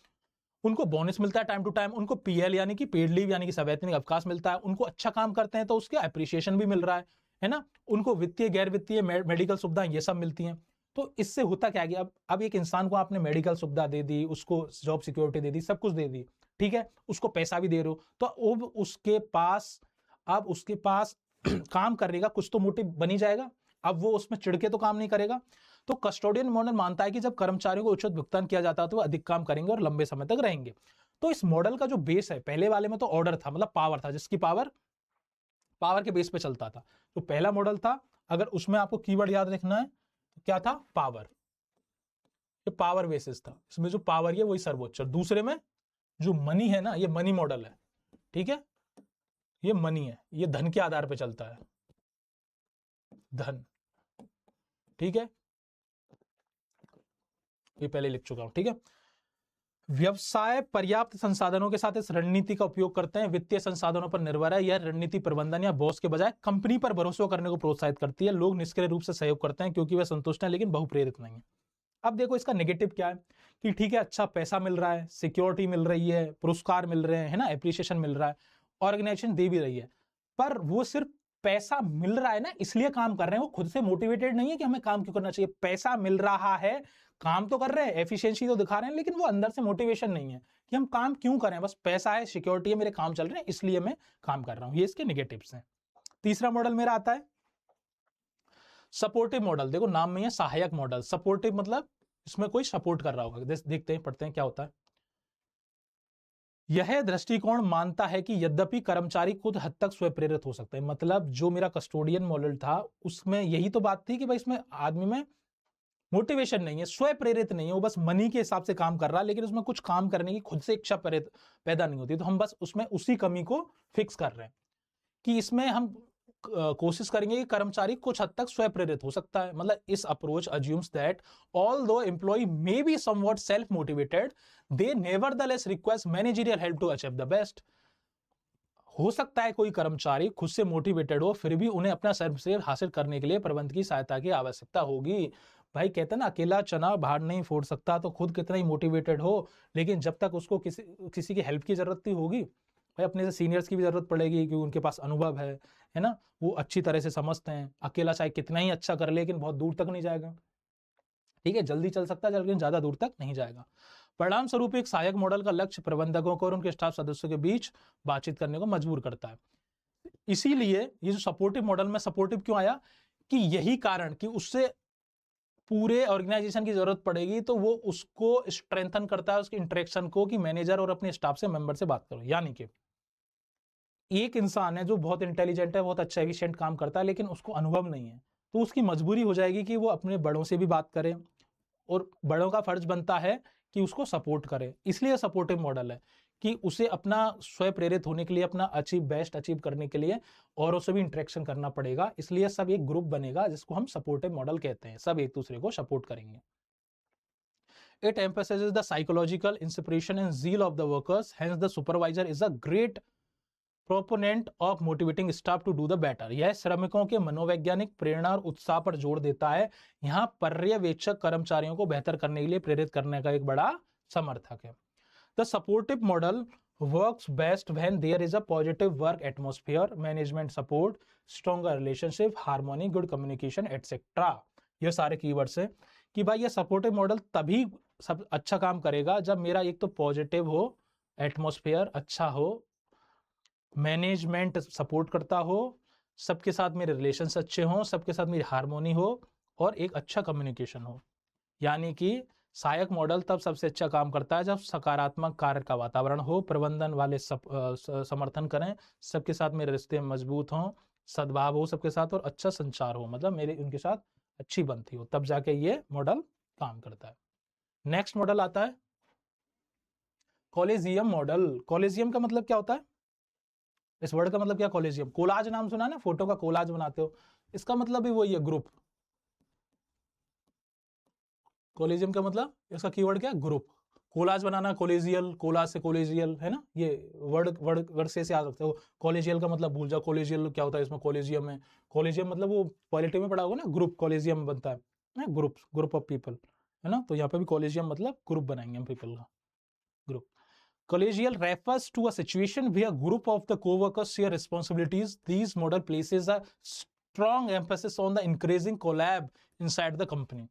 A: उनको बोनस मिलता है टाइम टू टाइम, उनको पीएल यानी कि पेड लीव यानी कि सवैतनिक अवकाश मिलता है, उनको अच्छा काम करते हैं तो उसके अप्रिसिएशन भी मिल रहा है ना। उनको वित्तीय गैर वित्तीय मेडिकल सुविधाएं ये सब मिलती हैं। तो इससे होता क्या है, अब एक इंसान को आपने मेडिकल सुविधा दे दी, उसको जॉब सिक्योरिटी दे दी, सब कुछ दे दी, ठीक है, उसको पैसा भी दे रहे हो, तो अब उसके पास काम करने का कुछ तो मोटिव बनी जाएगा। अब वो उसमें चिढ़ के तो काम नहीं करेगा। तो कस्टोडियन मॉडल मानता है कि जब कर्मचारियों को उचित भुगतान किया जाता है तो वो अधिक काम करेंगे और लंबे समय तक रहेंगे। तो इस मॉडल का जो बेस है, पहले वाले में तो ऑर्डर था, मतलब पावर था, जिसकी पावर के बेस पे चलता था। तो पहला मॉडल था, अगर उसमें आपको कीवर्ड याद रखना है तो क्या था, पावर, ये पावर बेसिस था, इसमें जो पावर है वही सर्वोच्च। दूसरे में जो मनी है ना, ये मनी मॉडल है, ठीक है, ये मनी है, ये धन के आधार पे चलता है, धन, ठीक है, ये पहले लिख चुका हूं, ठीक है। व्यवसाय पर्याप्त संसाधनों के साथ इस रणनीति का उपयोग करते हैं, वित्तीय संसाधनों पर निर्भर है, यह रणनीति प्रबंधन या बॉस के बजाय कंपनी पर भरोसा करने को प्रोत्साहित करती है। लोग निष्क्रिय रूप से सहयोग करते हैं क्योंकि वे संतुष्ट हैं लेकिन बहुप्रेरित नहीं है। अब देखो इसका नेगेटिव क्या है कि ठीक है, अच्छा पैसा मिल रहा है, सिक्योरिटी मिल रही है, पुरस्कार मिल रहे हैं, है ना, एप्रिसिएशन मिल रहा है, ऑर्गेनाइजेशन दे भी रही है, पर वो सिर्फ पैसा मिल रहा है ना इसलिए काम कर रहे हैं, वो खुद से मोटिवेटेड नहीं है कि हमें काम क्यों करना चाहिए। पैसा मिल रहा है, काम तो कर रहे हैं, एफिशिएंसी तो दिखा रहे हैं, लेकिन वो अंदर से मोटिवेशन नहीं है कि हम काम क्यों करें, बस पैसा है, सिक्योरिटी है, मेरे काम चल रहे हैं इसलिए मैं काम कर रहा हूं। ये इसके नेगेटिव्स हैं। तीसरा मॉडल मेरा आता है सपोर्टिव मॉडल। देखो नाम में है सहायक मॉडल, सपोर्टिव मतलब इसमें कोई सपोर्ट कर रहा होगा। देखते हैं, पढ़ते हैं क्या होता है। यह दृष्टिकोण मानता है कि यद्यपि कर्मचारी खुद हद तक स्वप्रेरित हो सकते हैं, मतलब जो मेरा कस्टोडियन मॉडल था उसमें यही तो बात थी कि भाई इसमें आदमी में मोटिवेशन नहीं है, स्वप्रेरित नहीं है, वो बस मनी के हिसाब से काम कर रहा है, लेकिन उसमें कुछ काम करने की खुद से इच्छा पैदा नहीं होती। तो हम बस उसमें उसी कमी को फिक्स कर रहे हैं कि इसमें हम कोशिश करेंगे कि कर्मचारी कुछ हद तक स्वप्रेरित हो सकता है। मतलब इस approach assumes that although employee may be somewhat self motivated, they nevertheless request managerial help to achieve the best. हो सकता है कोई कर्मचारी खुद से मोटिवेटेड हो, फिर भी उन्हें अपना सर्वश्रेष्ठ हासिल करने के लिए प्रबंध की सहायता की आवश्यकता होगी। भाई कहते हैं ना, अकेला चना बाहर नहीं फोड़ सकता, तो खुद कितना ही मोटिवेटेड हो, लेकिन जब तक उसको किसी की हेल्प की जरूरत होगी, भाई अपने से सीनियर्स की भी जरूरत पड़ेगी क्योंकि उनके पास अनुभव है ना, वो अच्छी तरह से समझते हैं। अकेला चाहे कितना ही अच्छा कर ले, लेकिन बहुत दूर तक नहीं जाएगा, ठीक है, जल्दी चल सकता है लेकिन ज्यादा दूर तक नहीं जाएगा। परिणाम स्वरूप एक सहायक मॉडल का लक्ष्य प्रबंधकों को और उनके स्टाफ सदस्यों के बीच बातचीत करने को मजबूर करता है। इसीलिए ये जो सपोर्टिव मॉडल में सपोर्टिव क्यों आया, कि यही कारण कि उससे पूरे ऑर्गेनाइजेशन की जरूरत पड़ेगी, तो वो उसको स्ट्रेंथन करता है, उसके इंटरेक्शन को, कि मैनेजर और अपने स्टाफ से मेंबर से बात करो। यानी कि एक इंसान है जो बहुत इंटेलिजेंट है, बहुत अच्छा एफिशिएंट काम करता है, लेकिन उसको अनुभव नहीं है, तो उसकी मजबूरी हो जाएगी कि वो अपने बड़ों से भी बात करे, और बड़ों का फर्ज बनता है कि उसको सपोर्ट करे। इसलिए सपोर्टिव मॉडल है कि उसे अपना स्वयं प्रेरित होने के लिए, अपना बेस्ट अचीव करने के लिए औरों से भी इंटरेक्शन करना पड़ेगा। इसलिए सब एक ग्रुप बनेगा जिसको हम सपोर्टिव मॉडल कहते हैं, सब एक दूसरे को सपोर्ट करेंगे। It emphasizes the psychological inspiration and zeal of the workers. Hence, the supervisor is a great proponent of motivating staff to do the better. यह श्रमिकों के मनोवैज्ञानिक प्रेरणा और उत्साह पर जोर देता है। यहाँ पर्यवेक्षक कर्मचारियों को बेहतर करने के लिए प्रेरित करने का एक बड़ा समर्थक है। The supportive model works best when there is a positive work atmosphere, management support, stronger relationship, harmony, good communication etcetera. ये सारे कीवर्ड्स हैं कि भाई ये सपोर्टिव मॉडल तभी सब अच्छा काम करेगा जब मेरा एक तो पॉजिटिव हो, एटमॉस्फेयर अच्छा हो, मैनेजमेंट सपोर्ट करता हो, सबके साथ मेरे रिलेशंस अच्छे हों, सबके साथ मेरी हार्मोनी हो, और एक अच्छा कम्युनिकेशन हो। यानी कि सहायक मॉडल तब सबसे अच्छा काम करता है जब सकारात्मक कार्य का वातावरण हो, प्रबंधन वाले समर्थन करें, सबके साथ मेरे रिश्ते मजबूत हों, सद्भाव हो सबके साथ, और अच्छा संचार हो, मतलब मेरे उनके साथ अच्छी बनती हो, तब जाके ये मॉडल काम करता है। नेक्स्ट मॉडल आता है कॉलेजियम मॉडल। कॉलेजियम का मतलब क्या होता है, इस वर्ड का मतलब क्या, कॉलेजियम। कोलाज नाम सुना ना, फोटो का कोलाज बनाते हो, इसका मतलब भी वही है, ग्रुप। कॉलेजियम का मतलब, इसका कीवर्ड क्या है, ग्रुप। कोलाज बनाना, कॉलेजियल, कोलाज से कॉलेजियल, है ना, ये वर्ड से याद रखते हो। कॉलेजियल का मतलब भूल जाओ, कॉलेजियल क्या होता है, इसमें कॉलेजियम है। कॉलेजियम मतलब वो पॉलिटी में पढ़ा होगा ना, ग्रुप, कॉलेजियम बनता है ग्रुप ऑफ पीपल, है ना। तो यहाँ पे भी कॉलेजियम मतलब ग्रुप बनाएंगे हम पीपल का, group. Collegial refers to a situation where a group of the co-workers share responsibilities. These model places a strong emphasis on the increasing collab inside the company.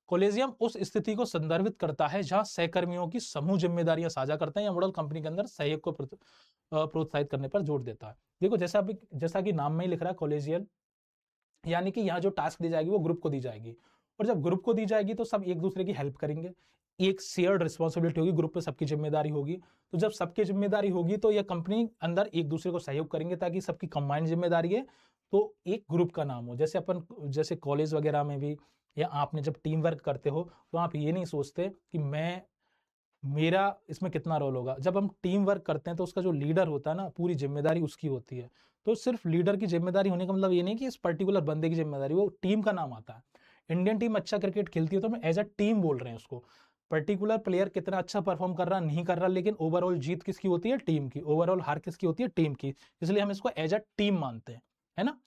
A: Collegium उस स्थिति को संदर्भित करता है जहां सहकर्मियों की समूह जिम्मेदारियां साझा करते हैं। यह मॉडल कंपनी के अंदर सहयोग को प्रोत्साहित करने पर जोर देता है। देखो जैसा कि नाम में ही लिख रहा है कोलेजियल, यानी कि यहाँ जो टास्क दी जाएगी वो ग्रुप को दी जाएगी, और जब ग्रुप को दी जाएगी तो सब एक दूसरे की हेल्प करेंगे, एक शेयर्ड रिस्पॉन्सिबिलिटी होगी, ग्रुप पे सबकी जिम्मेदारी होगी। तो जब सबकी जिम्मेदारी होगी तो ये कंपनी अंदर एक दूसरे को सहयोग करेंगे, ताकि सबकी कंबाइंड जिम्मेदारी है तो एक ग्रुप का नाम हो। जैसे कॉलेज वगैरह में भी, या आपने जब टीम वर्क करते हो तो आप ये नहीं सोचते कि मेरा इसमें कितना रोल होगा। जब हम टीम वर्क करते हैं तो उसका जो लीडर होता है ना, पूरी जिम्मेदारी उसकी होती है। तो सिर्फ लीडर की जिम्मेदारी होने का मतलब ये नहीं कि इस पर्टिकुलर बंदे की जिम्मेदारी, वो टीम का नाम आता है। इंडियन टीम अच्छा क्रिकेट खेलती है तो हम एज अ टीम बोल रहे हैं उसको। पर्टिकुलर प्लेयर कितना अच्छा परफॉर्म कर रहा नहीं कर रहा, लेकिन ओवरऑल जीत किसकी होती है, टीम की। ओवरऑल हार किसकी होती है, टीम की। इसलिए हम इसको एज अ टीम मानते हैं, है ना।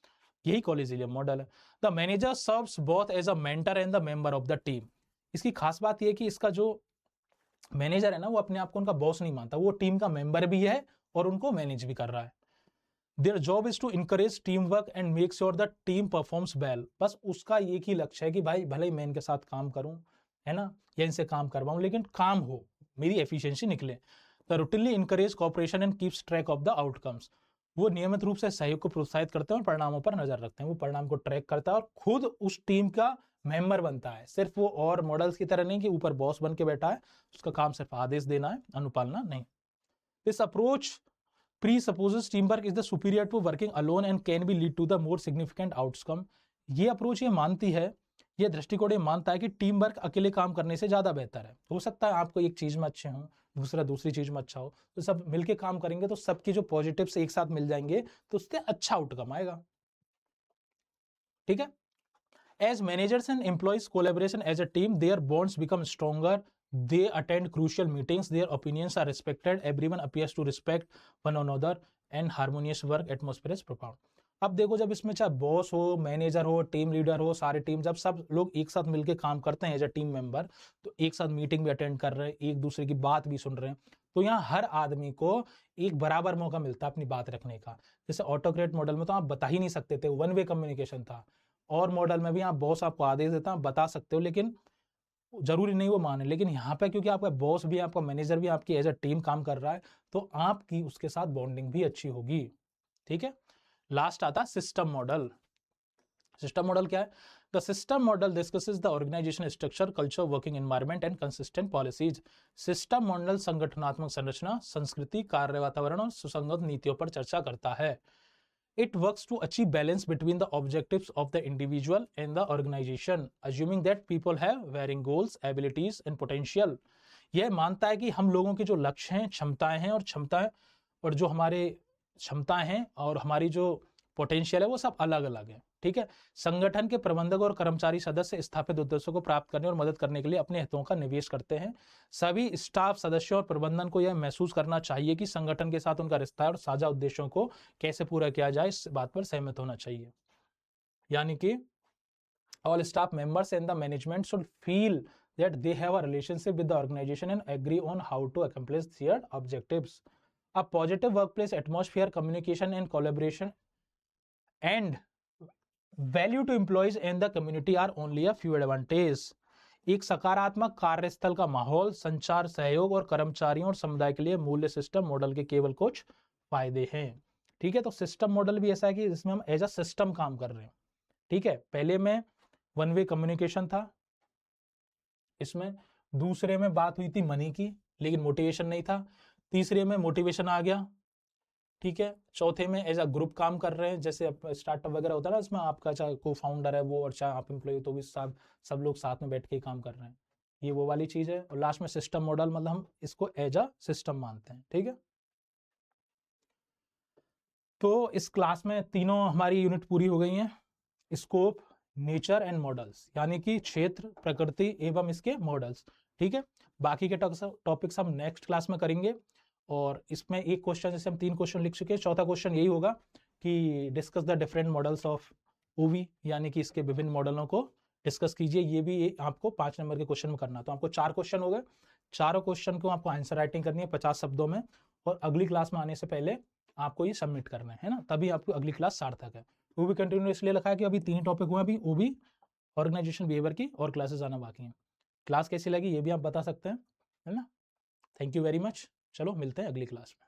A: यही कॉलेजियम मॉडल है। The manager serves both as a mentor and the member of the team. इसकी खास बात यह कि इसका जो मैनेजर है ना, वो अपने आप को उनका बॉस नहीं मानता, वो टीम का मेंबर भी है और उनको मैनेज भी कर रहा है। Their job is to encourage team work and make sure the team performs well. बस उसका एक ही लक्ष्य है कि भाई भले ही मैं इनके साथ काम करूं, है ना, या इनसे काम करवाऊं, लेकिन काम हो, मेरी एफिशिएंसी निकले। The routinely encourage cooperation and keeps track of the outcomes. वो नियमित रूप से सहयोग को प्रोत्साहित करते हैं और परिणामों पर नजर रखते हैं। वो परिणाम को ट्रैक करता है और खुद उस टीम का मेंबर बनता है। सिर्फ वो और मॉडल्स की तरह नहीं कि ऊपर बॉस बन के बैठा है, उसका काम सिर्फ आदेश देना है, अनुपालना नहीं। This approach presupposes teamwork is the superior to working alone and can be lead to the more significant outcome। ये अप्रोच ये मानती है, ये दृष्टिकोण ये मानता है कि टीम वर्क अकेले काम करने से ज्यादा बेहतर है। हो सकता है आपको एक चीज में अच्छे हो, दूसरा दूसरी चीज में अच्छा हो, तो सब मिलके काम करेंगे तो सबके जो पॉजिटिव्स एक साथ मिल जाएंगे तो उससे अच्छा आउटकम आएगा। ठीक है। As managers and employees collaboration as a team, their bonds become stronger. They attend crucial meetings. Their opinions are respected. Everyone appears to respect one another, and harmonious work atmosphere is profound. अब देखो, जब इसमें चाहे boss हो, manager हो, team leader हो, सारे team जब सब लोग एक साथ मिलकर काम करते हैं एज अ टीम मेंबर, तो एक साथ मीटिंग भी अटेंड कर रहे हैं, एक दूसरे की बात भी सुन रहे हैं, तो यहाँ हर आदमी को एक बराबर मौका मिलता है अपनी बात रखने का। जैसे ऑटोक्रेट मॉडल में तो आप बता ही नहीं सकते थे, वन वे कम्युनिकेशन था। और मॉडल में भी आप बॉस आपको आदेश देता है, बता सकते हो, लेकिन जरूरी नहीं वो माने। लेकिन यहाँ पे क्योंकि आपका बॉस भी, आपका मैनेजर भी आपकी एज अ टीम काम कर रहा है, तो आपकी उसके साथ बॉन्डिंग भी अच्छी होगी। ठीक है। लास्ट आता सिस्टम मॉडल। सिस्टम मॉडल क्या है? The system model discusses the organisation structure, culture, working environment and consistent policies. System model संगठनात्मक संरचना, संस्कृति, कार्य वातावरण और सुसंगत नीतियों पर चर्चा करता है। It works to achieve balance between the objectives of the individual and the organization, assuming that people have varying goals, abilities and potential। यह मानता है कि हम लोगों के जो लक्ष्य हैं, क्षमताएं हैं, और जो हमारे क्षमताएं हैं और हमारी जो पोटेंशियल है वो सब अलग अलग है। ठीक है। संगठन के प्रबंधक और कर्मचारी सदस्य स्थापित उद्देश्यों को प्राप्त करने और मदद करने के लिए अपने हितों का निवेश करते हैं। सभी स्टाफ सदस्यों और प्रबंधन को यह महसूस करना चाहिए कि संगठन के साथ उनका रिश्ता और साझा उद्देश्यों को कैसे पूरा किया जाए, इस बात पर सहमत होना चाहिए। यानी कि all staff members and the management should feel that they have a relationship with the organization and agree on how to accomplish their objectives। A positive workplace atmosphere, communication and collaboration and value to employees and the community are only a few advantages। एक सकारात्मक कार्यस्थल का माहौल, संचार, सहयोग और कर्मचारियों और समुदाय के लिए मूल्य सिस्टम मॉडल के केवल कुछ फायदे हैं। ठीक है। तो सिस्टम मॉडल भी ऐसा है कि इसमें हम एज अ सिस्टम काम कर रहे हैं। ठीक है। पहले में वन वे कम्युनिकेशन था, इसमें दूसरे में बात हुई थी मनी की, लेकिन मोटिवेशन नहीं था। तीसरे में मोटिवेशन आ गया। ठीक है। चौथे में एज अ ग्रुप काम कर रहे हैं, जैसे स्टार्टअप वगैरह होता है ना, इसमें आपका चाहे को फाउंडर है वो और चाहे आप एम्प्लॉय, तो भी सब लोग साथ में बैठ के काम कर रहे हैं, ये वो वाली चीज है। और लास्ट में सिस्टम मॉडल, मतलब हम इसको एज अ सिस्टम मानते हैं। ठीक है। तो इस क्लास में तीनों हमारी यूनिट पूरी हो गई हैं, स्कोप, नेचर एंड मॉडल्स, यानी कि क्षेत्र, प्रकृति एवं इसके मॉडल्स। ठीक है, बाकी के टॉपिक्स हम नेक्स्ट क्लास में करेंगे। और इसमें एक क्वेश्चन, जैसे हम 3 क्वेश्चन लिख चुके हैं, चौथा क्वेश्चन यही होगा कि discuss the different models of ओवी, यानी कि इसके विभिन्न मॉडलों को डिस्कस कीजिए। ये भी आपको 5 नंबर के क्वेश्चन में करना। तो आपको 4 क्वेश्चन हो गए, चारों क्वेश्चन को आपको आंसर राइटिंग करनी है 50 शब्दों में, और अगली क्लास में आने से पहले आपको ये सबमिट करना है ना, तभी आपको अगली क्लास सार्थक है। वो भी कंटिन्यू इसलिए लिखा है कि अभी 3 टॉपिक हुए, अभी वो भी ऑर्गेनाइजेशन बिहेवियर की और क्लासेस आना बाकी हैं। क्लास कैसी लगी ये भी आप बता सकते हैं, है ना। Thank you very much. चलो मिलते हैं अगली क्लास में।